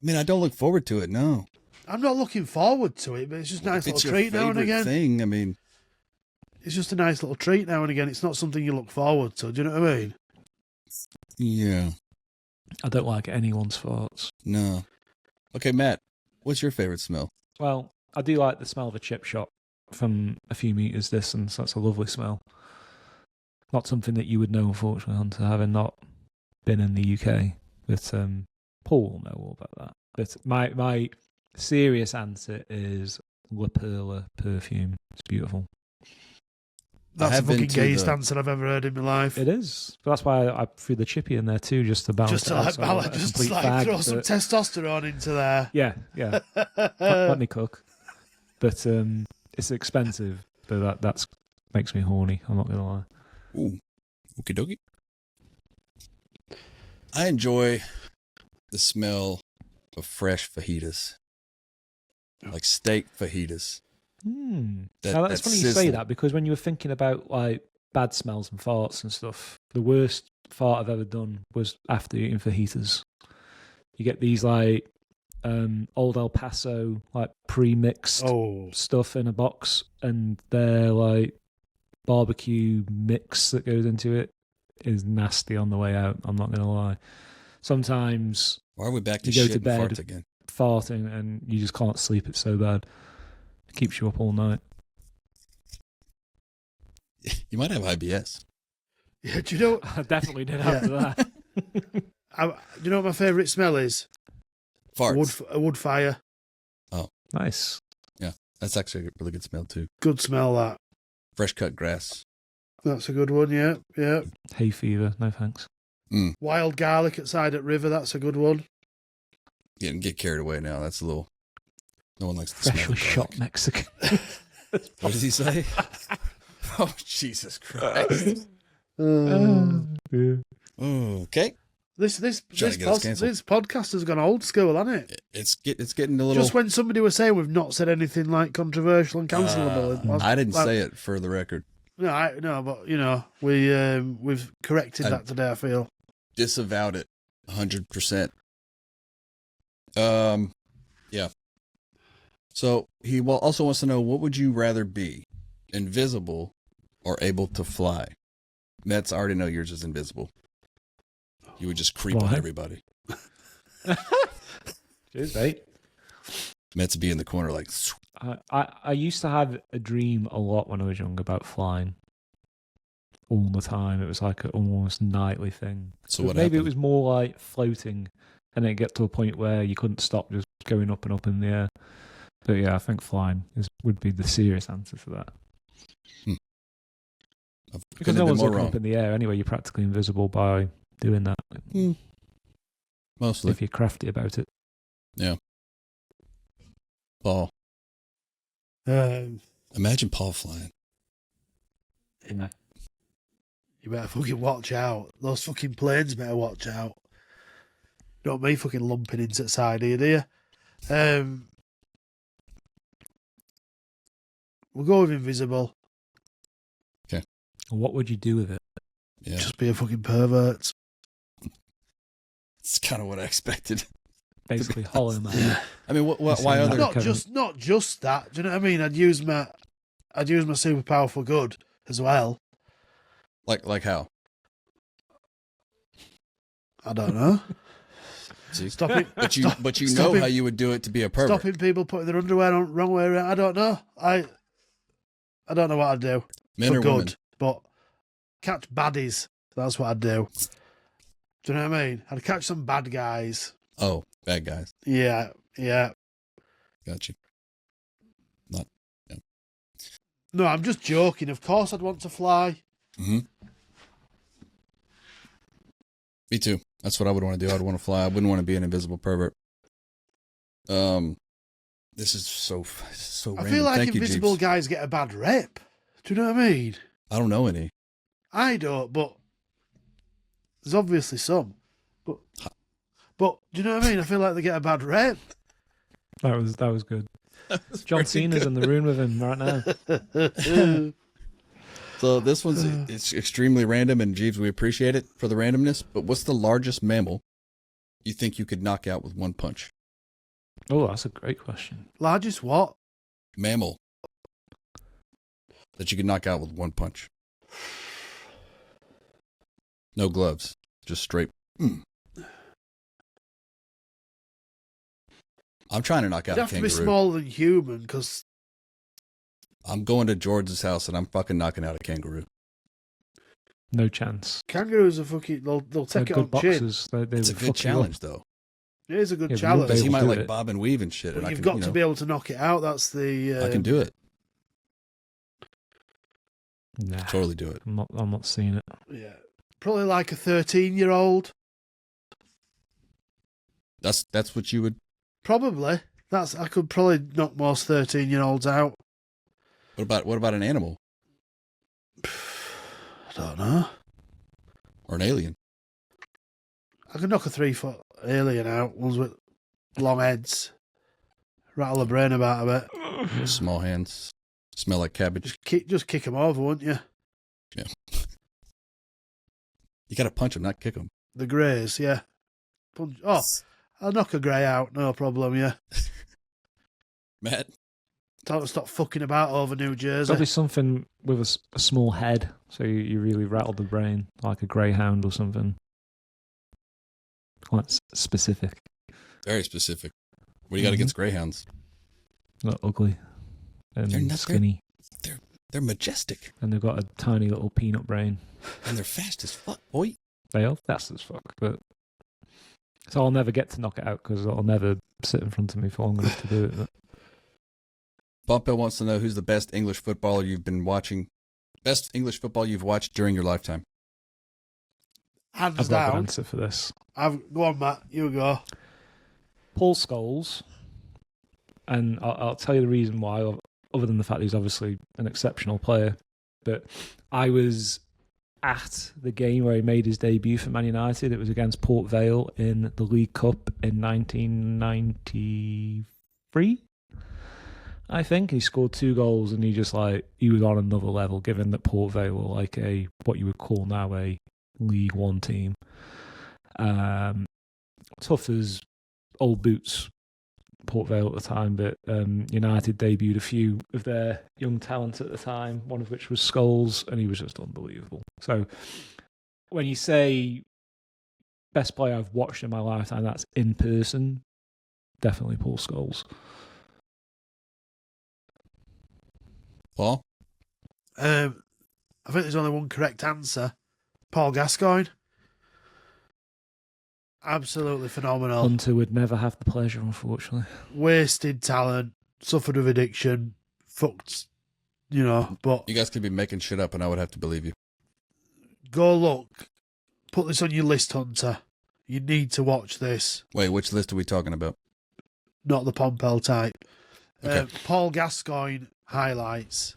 I mean, I don't look forward to it. No, I'm not looking forward to it, but it's just a nice If it's little your treat now and favorite again. thing. I mean, It's just a nice little treat now and again. It's not something you look forward to. Do you know what I mean? yeah, I don't like anyone's farts. no. Okay, Matt, what's your favorite smell? Well, I do like the smell of a chip shop from a few meters distance. That's a lovely smell. Not something that you would know, unfortunately, Hunter, having not been in the UK. But Paul will know all about that. But my serious answer is La Perla perfume. It's beautiful. That's the have been fucking to gayest the- answer I've ever heard in my life. It is. But that's why I threw the chippy in there too, just to balance Just to it out. like, So I'm not a just complete like fag, throw some but- testosterone into there. Yeah. Let me cook. But it's expensive. But that's makes me horny. I'm not gonna lie. Ooh, okie dokie. I enjoy the smell of fresh fajitas, like steak fajitas. Now, that's that funny you say sizzle. that, because when you were thinking about like bad smells and farts and stuff, the worst fart I've ever done was after eating fajitas. You get these like old El Paso like pre-mixed Oh, stuff in a box, and their like barbecue mix that goes into it is nasty on the way out. I'm not gonna lie. Sometimes Why are we back to You go shit to and bed. farts again? farting and you just can't sleep. It's so bad. It keeps you up all night. You might have IBS. yeah. Do you know? I definitely did after that. Do you know what my favourite smell is? Farts. A wood fire. Nice. That's actually a really good smell too. Good smell that. Fresh cut grass. That's a good one. Yeah, yeah. Hay fever. No thanks. Wild garlic at Side at River. That's a good one. Get carried away now. That's a little. No one likes the smell. Freshly of shot garlic. Mexican. What does he say? Oh Jesus Christ! Yeah. Okay, This Trying to get us cancelled. this podcast has gone old school, hasn't it? it's getting a little. Just when somebody was saying we've not said anything like controversial and cancelable. I didn't like- say it for the record. No, but you know we've corrected that today. I feel. Disavowed it 100%. Yeah. So he also wants to know, what would you rather be, invisible or able to fly? Mets, I already know yours is invisible. You would just creep on Why? everybody. Cheers, mate. Mets be in the corner like, I used to have a dream a lot when I was young about flying. All the time. It was like an almost nightly thing. so But what maybe happened? it was more like floating, and then get to a point where you couldn't stop just going up and up in the air. But yeah, I think flying would be the serious answer to that. I Because couldn't no have been one's more looking wrong. up in the air anyway. You're practically invisible by doing that. Mostly. If you're crafty about it. Paul. Um, Imagine Paul flying. Yeah. you better fucking watch out. Those fucking planes better watch out. Not me fucking lumping into the side here, do you? We'll go with invisible. What would you do with it? Yeah. Just be a fucking pervert. It's kind of what I expected. Basically, Hollow Man. I mean, why Listen, other? no. Not just that. Do you know what I mean? I'd use my superpower for good as well. Like how? I don't know. See? Stop it. But you know stopping- how you would do it to be a pervert. Stopping people putting their underwear on wrong way around. I don't know. I don't know what I'd do Men for or good, women? but catch baddies. That's what I'd do. Do you know what I mean? I'd catch some bad guys. Oh, bad guys. Yeah. Got you. No, I'm just joking. Of course, I'd want to fly. Mm-hmm. Me too. That's what I would want to do. I'd want to fly. I wouldn't want to be an invisible pervert. This is so I random. feel like Thank you, invisible Jeeves. guys get a bad rep. Do you know what I mean? I don't know any. I don't, but there's obviously some. But do you know what I mean? I feel like they get a bad rep. That was good. John Cena's in the room with him right now. So this one's it's extremely random, and Jeeves, we appreciate it for the randomness. But what's the largest mammal you think you could knock out with one punch? Oh, that's a great question. Largest what? Mammal that you could knock out with one punch. No gloves, just straight. I'm trying to knock out You'd a have to be kangaroo. smaller than human, because I'm going to George's house and I'm fucking knocking out a kangaroo. No chance. kangaroos are fucking. They'll They're take it good on chin. boxers. They It's a would good fuck you up. challenge, though. It is a good Yeah, but challenge. you'll Because he able might to do like it. bob and weave and shit. But And you've I got can, to be able to knock it out. That's the. I can do it. Nah, Totally do it. I'm not seeing it. Yeah, probably like a 13-year-old. That's what you would. Probably. I could probably knock most 13-year-olds out. What about an animal I don't know. or an alien? I could knock a 3-foot alien out. Ones with long heads. Rattle the brain about a bit. Small hands, smell like cabbage. Just kick them over, wouldn't you? You got to punch them, not kick them. The greys, yeah. Punch. Oh, I'll knock a grey out, no problem, yeah. Matt, Don't stop fucking about over New Jersey. Probably something with a small head, so you really rattle the brain, like a greyhound or something. Quite specific. very specific. What do you got against greyhounds? Not ugly and They're not- skinny, They're majestic and they've got a tiny little peanut brain. and they're fast as fuck, boy. They are fast as fuck, but so I'll never get to knock it out because I'll never sit in front of me for long enough to do it. But Bumpel wants to know who's the best English footballer you've been watching. Best English football you've watched during your lifetime. Hands I've got a good down. answer for this. Go on, Matt. You go. Paul Scholes, and I'll tell you the reason why, other than the fact he's obviously an exceptional player. But I was at the game where he made his debut for Man United. It was against Port Vale in the League Cup in 1993, I think. He scored 2 goals, and he was on another level, given that Port Vale were like what you would call now a League One team. Tough as old boots, Port Vale at the time, but United debuted a few of their young talents at the time, one of which was Scholes, and he was just unbelievable. So when you say best player I've watched in my lifetime, that's in person, definitely Paul Scholes. Paul? I think there's only one correct answer. Paul Gascoigne. Absolutely phenomenal. Hunter would never have the pleasure, unfortunately. Wasted talent. Suffered of addiction. Fucked. But You guys could be making shit up and I would have to believe you. go look. Put this on your list, Hunter. You need to watch this. Wait, which list are we talking about? Not the Pompel type. Okay. Paul Gascoigne highlights.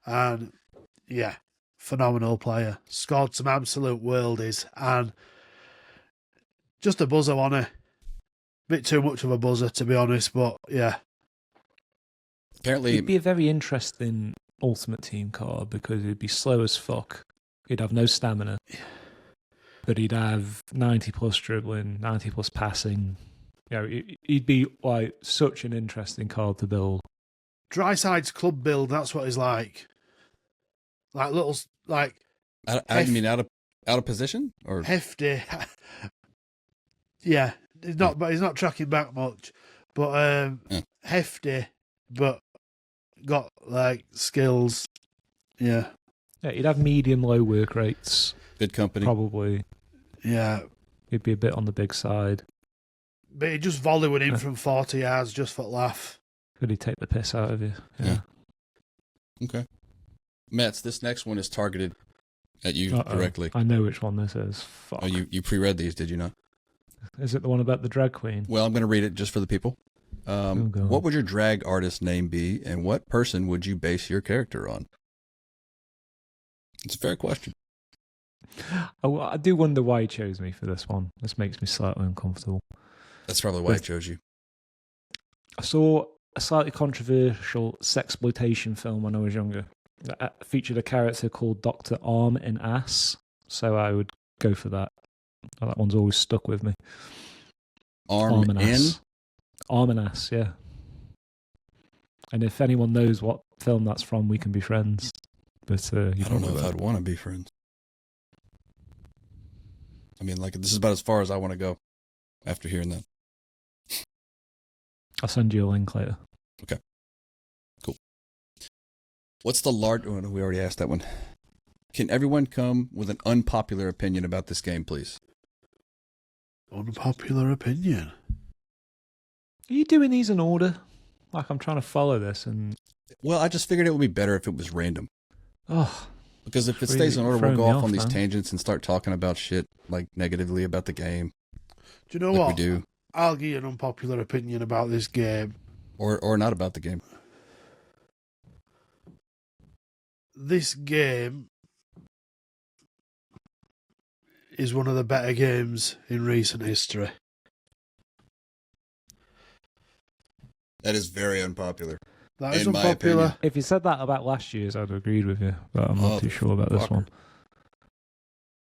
And, yeah, phenomenal player. Scored some absolute worldies. And just a buzzer on it. Bit too much of a buzzer, to be honest, but yeah. Apparently, He'd be a very interesting Ultimate Team card because he'd be slow as fuck. He'd have no stamina. But he'd have 90 plus dribbling, 90 plus passing. He'd be like such an interesting card to build. Dryside's club build, that's what he's like. Like little, like you mean out of position? Or hefty. Yeah, he's not tracking back much, but hefty, but got like skills. Yeah, He'd have medium low work rates, good company? probably. yeah. He'd be a bit on the big side. But he just volleyed in from 40 yards just for laugh. Could he take the piss out of you? Yeah. Okay. Mets, this next one is targeted at you Uh-oh. directly. I know which one this is. Fuck. Oh, you pre-read these, did you not? Is it the one about the drag queen? Well, I'm going to read it just for the people. God. What would your drag artist name be, and what person would you base your character on? It's a fair question. I do wonder why he chose me for this one. This makes me slightly uncomfortable. That's probably why I chose you. I saw a slightly controversial sexploitation film when I was younger. It featured a character called Dr. Arm in Ass, so I would go for that. That one's always stuck with me. Arm and in? Ass. Arm and Ass, yeah. And if anyone knows what film that's from, we can be friends. But I don't know if I'd want to be friends. I mean, like, this is about as far as I want to go after hearing that. I'll send you a link later. Cool. What's the large... Oh, no, we already asked that one. Can everyone come with an unpopular opinion about this game, please? Unpopular opinion. Are you doing these in order? Like, I'm trying to follow this and... Well, I just figured it would be better if it was random. Oh, Because if it Really stays in order, we'll throwing go me off off, on these man. tangents and start talking about shit, like, negatively about the game, Do you know like what? we do. I'll give you an unpopular opinion about this game. Or not about the game. This game is one of the better games in recent history. That is very unpopular. That is In my unpopular. opinion. if you said that about last year's, I'd have agreed with you. But I'm not too sure about this one.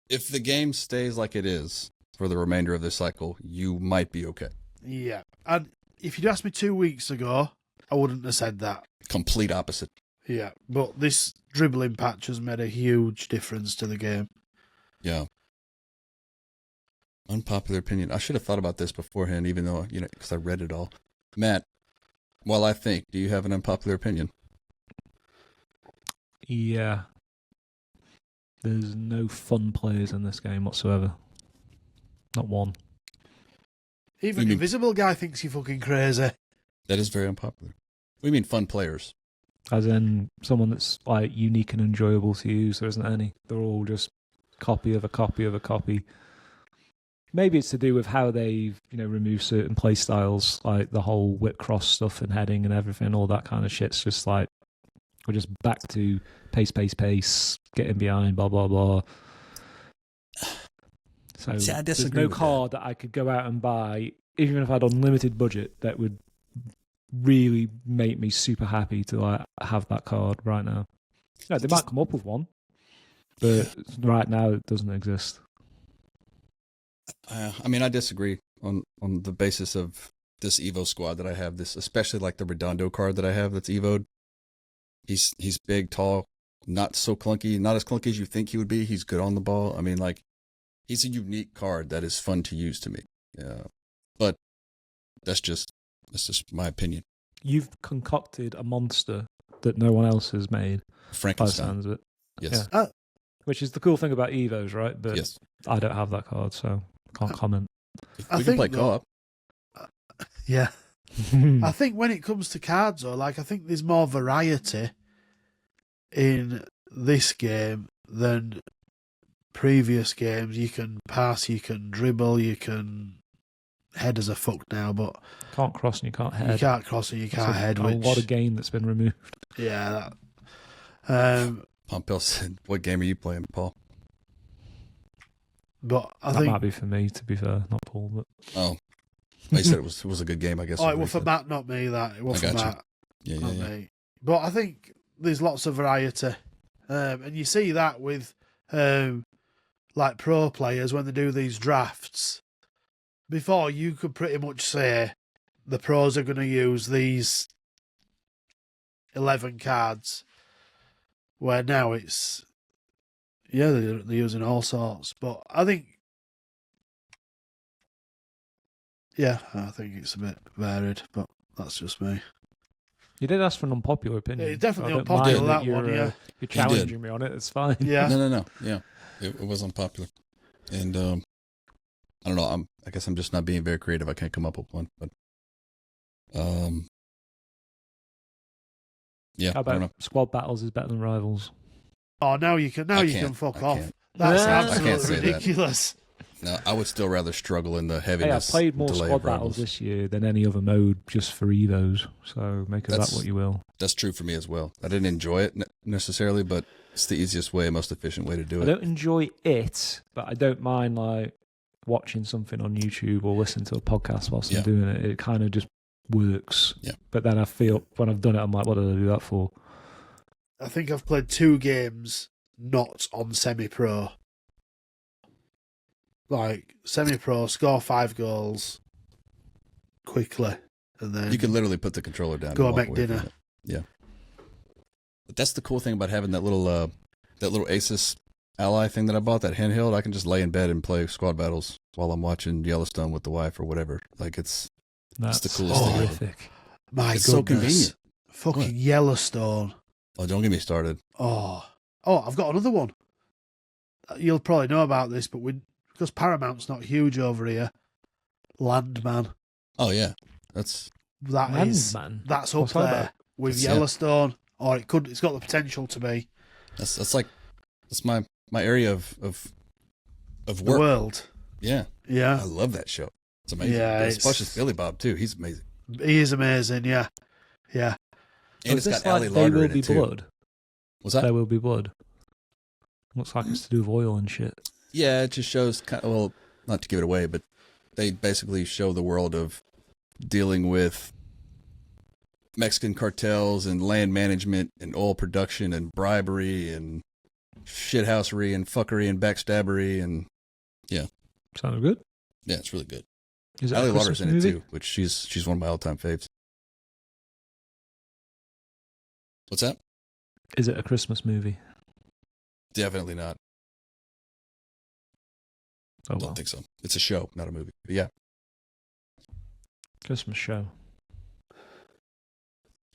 If the game stays like it is for the remainder of this cycle, you might be okay. Yeah. And if you'd asked me 2 weeks ago, I wouldn't have said that. Complete opposite. Yeah. But this dribbling patch has made a huge difference to the game. Yeah. Unpopular opinion. I should have thought about this beforehand, even though, because I read it all. Matt, while I think, do you have an unpopular opinion? Yeah. There's no fun players in this game whatsoever. Not one. Even You mean- Invisible Guy thinks you're fucking crazy. That is very unpopular. What do you mean fun players? As in someone that's like unique and enjoyable to use. There isn't any. They're all just copy of a copy of a copy. Maybe it's to do with how they've, removed certain play styles, like the whole whip cross stuff and heading and everything, all that kind of shit's just like, we're just back to pace, getting behind, blah, blah, blah. So See, I there's disagree no with card that I could go out and buy, even if I had unlimited budget, that would really make me super happy to like have that card right now. They might come up with one, but right now it doesn't exist. I disagree on the basis of this Evo squad that I have. This, especially like the Redondo card that I have that's Evo'd. He's big, tall, not so clunky, not as clunky as you think he would be. He's good on the ball. I mean, like, he's a unique card that is fun to use to me. Yeah, but that's just my opinion. You've concocted a monster that no one else has made, by the Frankenstein. sounds of it. Yes. Yeah. Which is the cool thing about Evos, right? But Yes. I don't have that card, so I can't comment. I We can think play though- co-op. Yeah. Hmm. I think when it comes to cards, though, I think there's more variety in this game than previous games. You can pass, you can dribble, you can head as a fuck now, but Can't cross and you can't head. you can't cross and you can't head. A Which, lot of game that's been removed. yeah, that. Pompeo said, "What game are you playing, Paul?" But I That think. might be for me, to be fair, not Paul. But Oh, he said it was a good game. I guess. Oh, is it what was he for said. Matt, not me. That it was I for gotcha. Matt, Yeah, not yeah. me. But I think there's lots of variety, and you see that with like pro players when they do these drafts. Before, you could pretty much say the pros are going to use these 11 cards, where now it's they're using all sorts. But I think. Yeah, I think it's a bit varied, but that's just me. you did ask for an unpopular opinion. It's definitely I don't unpopular, mind that you're, one, yeah. You're challenging me on it. It's fine. Yeah. No. Yeah, it was unpopular, and I don't know. I guess I'm just not being very creative. I can't come up with one, but yeah. How I don't know. about squad battles is better than rivals? Oh, now you can I you can't- can fuck I off. can't. That's I absolutely can't say that. ridiculous. No, I would still rather struggle in the Hey, heaviness. I've played more delay squad of battles rivals. this year than any other mode just for Evos. So make of That's- that what you will. That's true for me as well. I didn't enjoy it necessarily, but it's the easiest way, most efficient way to do I it. don't enjoy it, but I don't mind like watching something on YouTube or listening to a podcast whilst Yeah. I'm doing it. It kind of just works. Yeah. But then I feel when I've done it, I'm like, what did I do that for? I think I've played 2 games not on semi-pro. Like, semi-pro, score 5 goals, quickly, and then You can literally put the controller down. go and and walk make away from dinner. it. Yeah. But that's the cool thing about having that little Asus Ally thing that I bought, that handheld. I can just lay in bed and play squad battles while I'm watching Yellowstone with the wife or whatever. Like it's That's the coolest thing ever. horrific. My It's goodness. so convenient. Fucking What? Yellowstone. Oh, don't get me started. Oh, I've got another one. You'll probably know about this, but because Paramount's not huge over here. Landman. Oh yeah, that's Landman? That's up What's that there about? with It's- yeah. Yellowstone, or it's got the potential to be that's like that's my area of the work. world. Yeah, I Yeah, love that show. It's amazing. Yeah, But it's it's- plus Billy Bob too. He's amazing, he is amazing. Yeah, yeah. and Is it's this got Ali like There Larter Will in Be it too. Blood? What's that? There Will Be Blood. Looks like it's to do with oil and shit. Yeah, it just shows well, not to give it away, but they basically show the world of dealing with Mexican cartels and land management and oil production and bribery and shithousery and fuckery and backstabbery and Sounded good. yeah, it's really good. Is it Ali a Christmas Larter's in movie? it too, which she's one of my all-time faves. What's that? Is it a Christmas movie? Definitely not. Oh well, Don't think so. It's a show, not a movie. But yeah. Christmas show.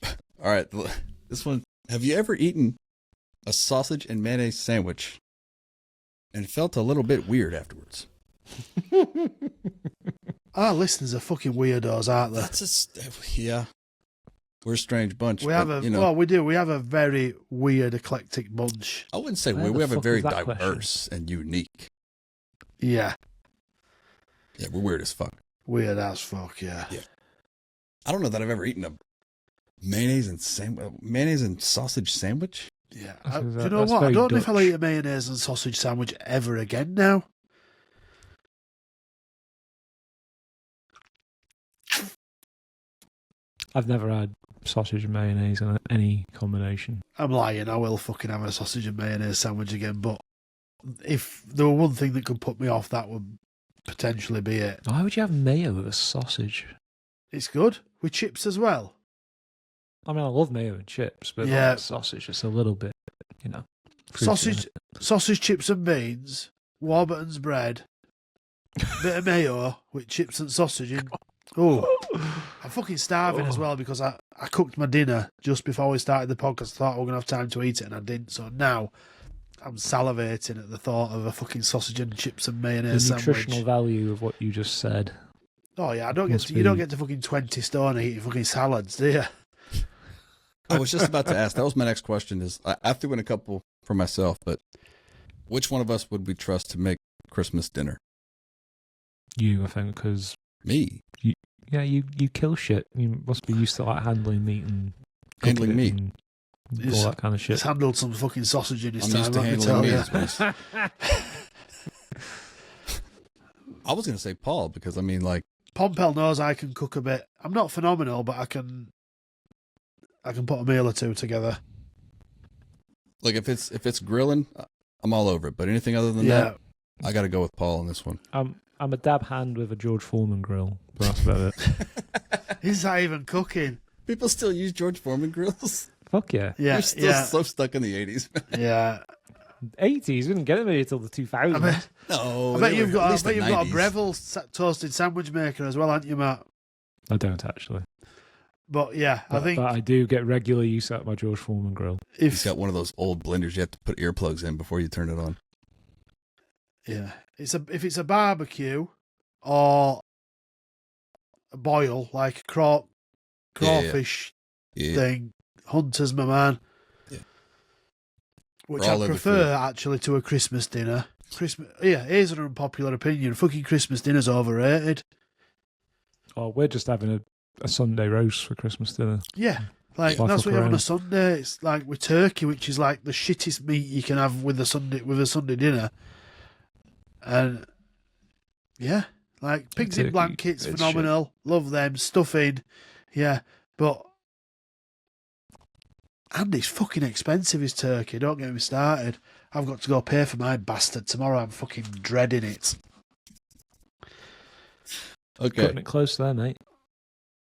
All right. This one. Have you ever eaten a sausage and mayonnaise sandwich and felt a little bit weird afterwards? Our listeners are fucking weirdos, aren't they? Yeah. We're a strange bunch. We have but, a you know, well, we do. We have a very weird, eclectic bunch. I wouldn't say Where we. the We have a fuck very is that diverse and unique. Yeah, Yeah, we're weird as fuck. weird as fuck. Yeah. Yeah. I don't know that I've ever eaten a mayonnaise and sausage sandwich. Yeah. That's- Do you know that's what? I very don't know if I'll Dutch. eat a mayonnaise and sausage sandwich ever again now. I've never had sausage and mayonnaise in any combination. I'm lying. I will fucking have a sausage and mayonnaise sandwich again. But if there were one thing that could put me off, that would potentially be it. Why would you have mayo with a sausage? It's good with chips as well. I mean, I love mayo and chips, but Yeah. like sausage, it's a little bit, fruity, Sausage, isn't it? sausage, chips and beans, Warburton's bread, bit of mayo with chips and sausage in. Oh, I'm fucking starving as Oh. well because I cooked my dinner just before we started the podcast. I thought we were going to have time to eat it and I didn't. So now I'm salivating at the thought of a fucking sausage and chips and The mayonnaise nutritional sandwich. value of what you just said. Oh yeah, I don't get must to, you don't be- get to fucking 20 stone eating fucking salads, do you? I was just about to ask. That was my next question. Is I threw in a couple for myself, but which one of us would we trust to make Christmas dinner? You, I think, because Me. you kill shit. You must be used to like handling meat and Handling cooking it meat. and He's- all that kind of shit. He's handled some fucking sausage in his I'm time, used to let me handling tell meat. you. is what he's- I was going to say Paul because I mean, like, Pompel knows I can cook a bit. I'm not phenomenal, but I can put a meal or two together. if it's grilling, I'm all over it. But anything other than Yeah. that, I got to go with Paul on this one. I'm a dab hand with a George Foreman grill, but that's about it. Is that even cooking? People still use George Foreman grills. Fuck yeah. Yeah, You're still yeah, so stuck in the 80s. yeah. 80s, didn't get me until the 2000s. I bet, No, I bet they you've were at got. I least bet the you've got a 90s. Breville toasted sandwich maker as well, haven't you, Matt? I don't actually. But yeah, I But, think but I do get regular use out of my George Foreman grill. He's if got one of those old blenders you have to put earplugs in before you turn it on. yeah, if it's a barbecue or a boil like a crawfish Yeah. thing, Hunter's my man. Yeah. Which We're all I over prefer food. actually to a Christmas dinner. Here's an unpopular opinion. Fucking Christmas dinner's overrated. Oh, we're just having a Sunday roast for Christmas dinner. Yeah. Like Why that's fuck what you have on a around? Sunday. It's like with turkey, which is like the shittest meat you can have with a Sunday dinner. And yeah, like pigs in Turkey, blankets, it's phenomenal. Love them. Stuffing, yeah, but and it's fucking expensive. Is turkey? Don't get me started. I've got to go pay for my bastard tomorrow. I'm fucking dreading it. Okay. Cutting it close there, mate.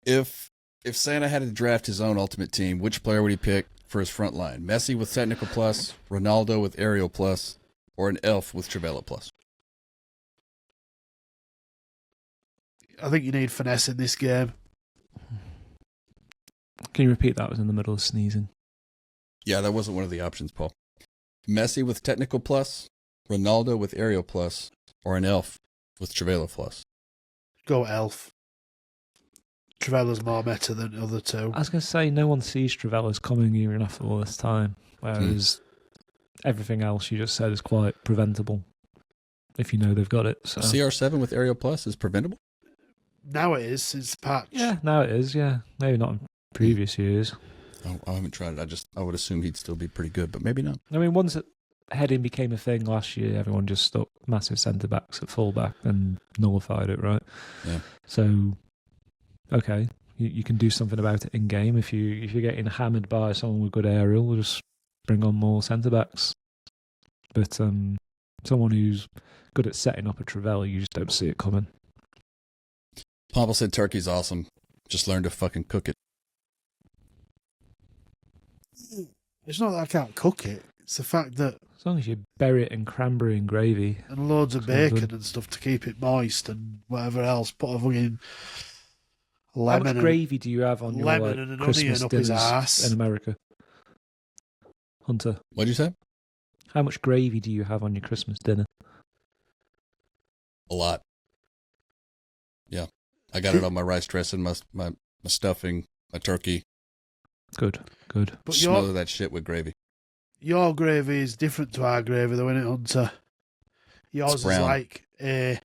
If Santa had to draft his own ultimate team, which player would he pick for his front line? Messi with technical plus, Ronaldo with aerial plus, or an elf with Trivela plus? I think you need finesse in this game. Can you repeat that? I was in the middle of sneezing. Yeah, that wasn't one of the options, Paul. Messi with technical plus, Ronaldo with aerial plus, or an elf with Trivela plus? Go elf. Trevella's more meta than the other two. I was going to say, no one sees Trivella's coming even after all this time, whereas everything else you just said is quite preventable if you know they've got it. So. CR7 with aerial plus is preventable? Now it is, since the patch. Yeah, now it is, yeah. Maybe not in previous years. I haven't tried it. I would assume he'd still be pretty good, but maybe not. I mean, once heading became a thing last year, everyone just stuck massive centre-backs at full-back and nullified it, right? Yeah. So, okay, you can do something about it in-game. If you're getting hammered by someone with good aerial, we'll just bring on more centre-backs. But someone who's good at setting up a Trivela, you just don't see it coming. Pomple said turkey's awesome. Just learn to fucking cook it. It's not that I can't cook it. It's the fact that... As long as you bury it in cranberry and gravy. And loads of It's all bacon good. and stuff to keep it moist and whatever else. Put a fucking How lemon much and... gravy do you have on your lemon and an Christmas onion up his dinners arse. in America? Hunter, What'd you say? how much gravy do you have on your Christmas dinner? A lot. Yeah. I got it on my rice dressing, my stuffing, my turkey. Good. But Smother that shit with gravy. your gravy is different to our gravy, though, isn't it, Hunter? Yours It's is brown. like a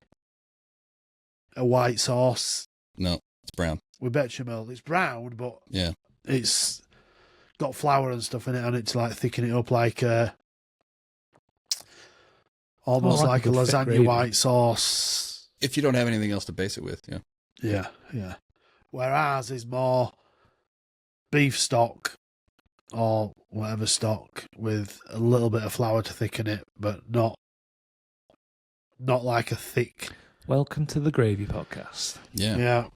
white sauce No, it's brown. with bechamel. It's brown, but Yeah. it's got flour and stuff in it, and it's like thicken it up like almost Oh, like a good thick lasagna gravy. white sauce. If you don't have anything else to base it with, yeah. Yeah. Where ours is more beef stock or whatever stock with a little bit of flour to thicken it, but not like a thick. Welcome to the Gravy Podcast. Yeah.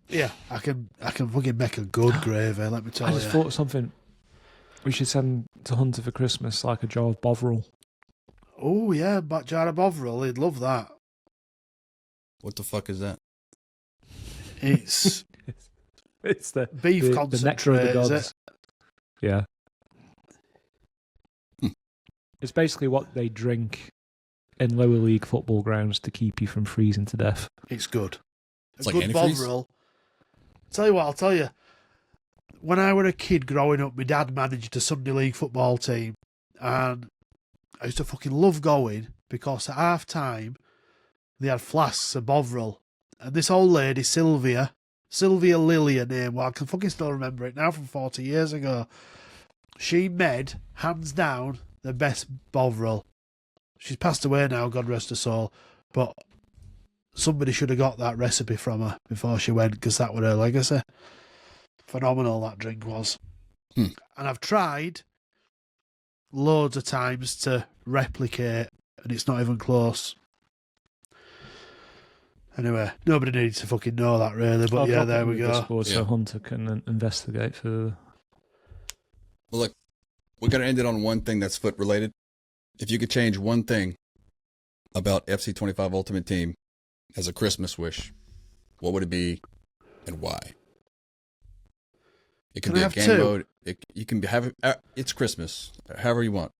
Yeah. I can fucking make a good gravy. Let me tell I you. just thought of something we should send to Hunter for Christmas, like a jar of Bovril. Oh yeah, back jar of Bovril. He'd love that. What the fuck is that? It's It's the beef nectar of the concentrate, is gods. it? Yeah. Hmm. It's basically what they drink in lower league football grounds to keep you from freezing to death. It's good. It's A like good antifreeze? Bovril. Tell you what, I'll tell you. When I were a kid growing up, my dad managed a Sunday league football team, and I used to fucking love going because at half time they had flasks of Bovril, and this old lady Sylvia Lilly, her name. Well, I can fucking still remember it now from 40 years ago. She made, hands down, the best Bovril. She's passed away now, God rest her soul, but somebody should have got that recipe from her before she went, because that was her legacy. Phenomenal that drink was. Hmm. And I've tried loads of times to replicate, and it's not even close. Anyway, nobody needs to fucking know that really, but I'll yeah, drop it there in we the go. Discord so Yeah. Hunter can investigate further. Well, look, we're going to end it on one thing that's foot related. If you could change one thing about FC25 Ultimate Team as a Christmas wish, what would it be and why? It Can could be I a have game two? mode. You can have it. It's Christmas, however you want.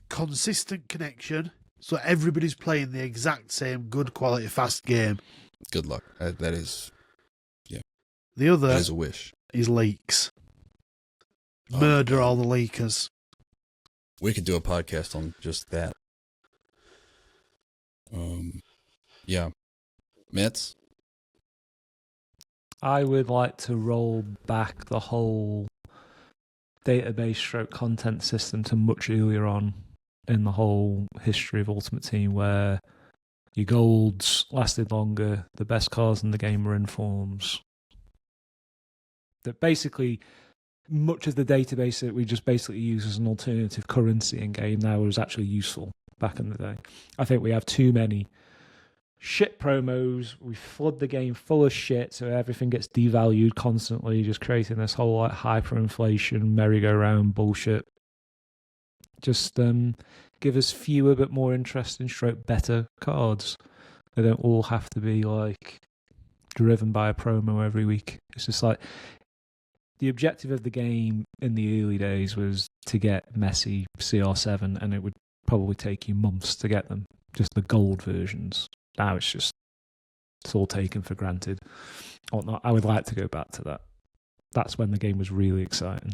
Consistent connection, so everybody's playing the exact same good quality fast game. Good luck. That is The other a wish. is leaks. Oh, Murder all the leakers. We could do a podcast on just that. Yeah. Mets? I would like to roll back the whole database stroke content system to much earlier on in the whole history of Ultimate Team, where your golds lasted longer, the best cars in the game were in forms. That basically, much of the database that we just basically use as an alternative currency in game now was actually useful back in the day. I think we have too many shit promos. We flood the game full of shit, so everything gets devalued constantly, just creating this whole like hyperinflation merry-go-round bullshit. Just give us fewer but more interesting, stroke better cards. They don't all have to be like driven by a promo every week. It's just like the objective of the game in the early days was to get messy CR7, and it would probably take you months to get them, just the gold versions. Now it's all taken for granted. I would like to go back to that. That's when the game was really exciting.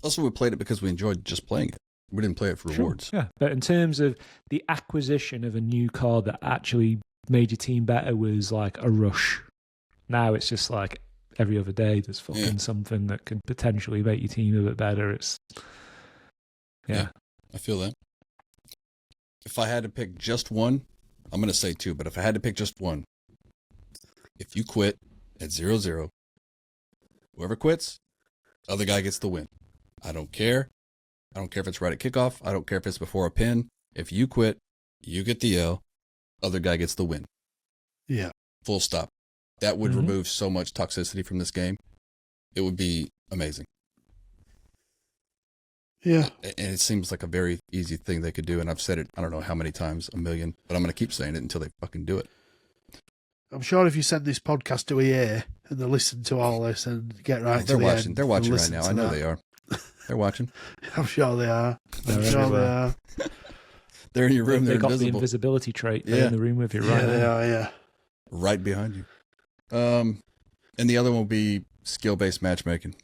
Also, we played it because we enjoyed just playing it. We didn't play it for rewards. Yeah, but in terms of the acquisition of a new card that actually made your team better was like a rush. Now it's just like every other day there's fucking something that could potentially make your team a bit better. It's yeah. I feel that. If I had to pick just one, I'm going to say two, but if I had to pick just one, if you quit at 0-0, whoever quits, other guy gets the win. I don't care. I don't care if it's right at kickoff. I don't care if it's before a pin. If you quit, you get the L, other guy gets the win. Yeah. Full stop. That would remove so much toxicity from this game. It would be amazing. Yeah. And it seems like a very easy thing they could do. And I've said it, I don't know how many times, a million, but I'm going to keep saying it until they fucking do it. I'm sure if you send this podcast to EA and they listen to all this and get right to the end. They're watching right listen now. to I know that. they are. They're watching. I'm sure they are. They're I'm sure they everywhere. are. They're in your room. They're They got the invisible. invisibility trait. They're Yeah. in the room with you Yeah, right they now. are, yeah. Right behind you. And the other one will be skill-based matchmaking.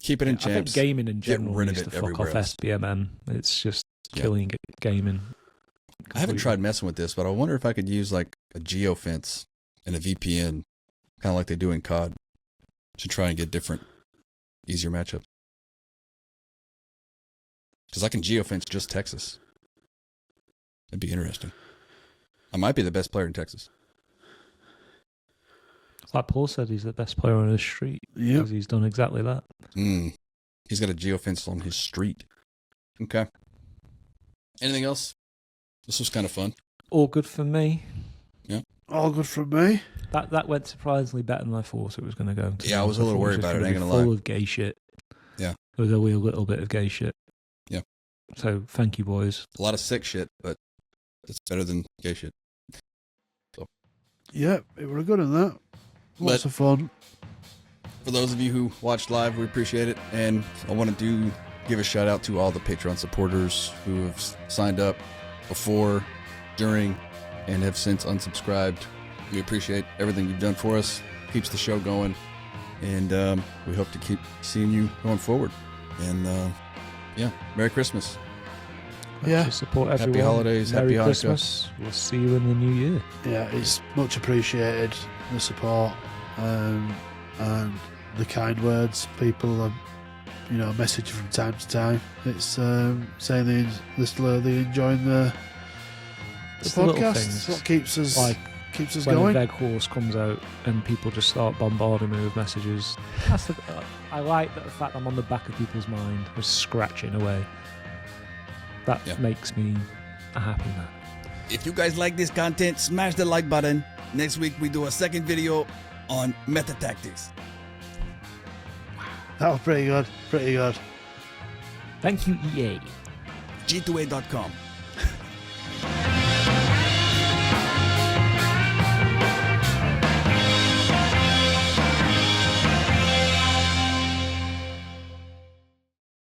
Keep it in I think champs. gaming in Get general rid of needs it to fuck off everywhere else. SBMM. It's just killing gaming. I haven't completely. tried messing with this, but I wonder if I could use like a geofence and a VPN, kind of like they do in COD, to try and get different, easier matchups. Because I can geofence just Texas. That'd be interesting. I might be the best player in Texas. Like Paul said, he's the best player on the street Yep. because he's done exactly that. He's got a geofence on his street. Okay. Anything else? This was kind of fun. All good for me. All good from me. That went surprisingly better than I thought it was going to go. Yeah, I was a little worried about it, I ain't gonna lie. Full of gay shit. Yeah. There was only a little bit of gay shit. Yeah. So thank you, boys. A lot of sick shit, but it's better than gay shit. Yep, it was good in that. Lots of fun. For those of you who watched live, we appreciate it. And I want to give a shout out to all the Patreon supporters who have signed up before, during, and have since unsubscribed. We appreciate everything you've done for us. Keeps the show going. And we hope to keep seeing you going forward. And Merry Christmas. Yeah. To support Happy everyone. holidays, Merry happy Hanukkah. Christmas. We'll see you in the new year. Yeah, it's much appreciated, the support and the kind words people message from time to time. It's saying they're enjoying the It's the little podcast. things. It's what keeps us When going. a Veg Horse comes out and people just start bombarding me with messages. I like that the fact I'm on the back of people's mind, just scratching away. That makes me a happy man. If you guys like this content, smash the like button. Next week, we do a second video on meta tactics. That was pretty good. Pretty good. Thank you, EA. G2A.com.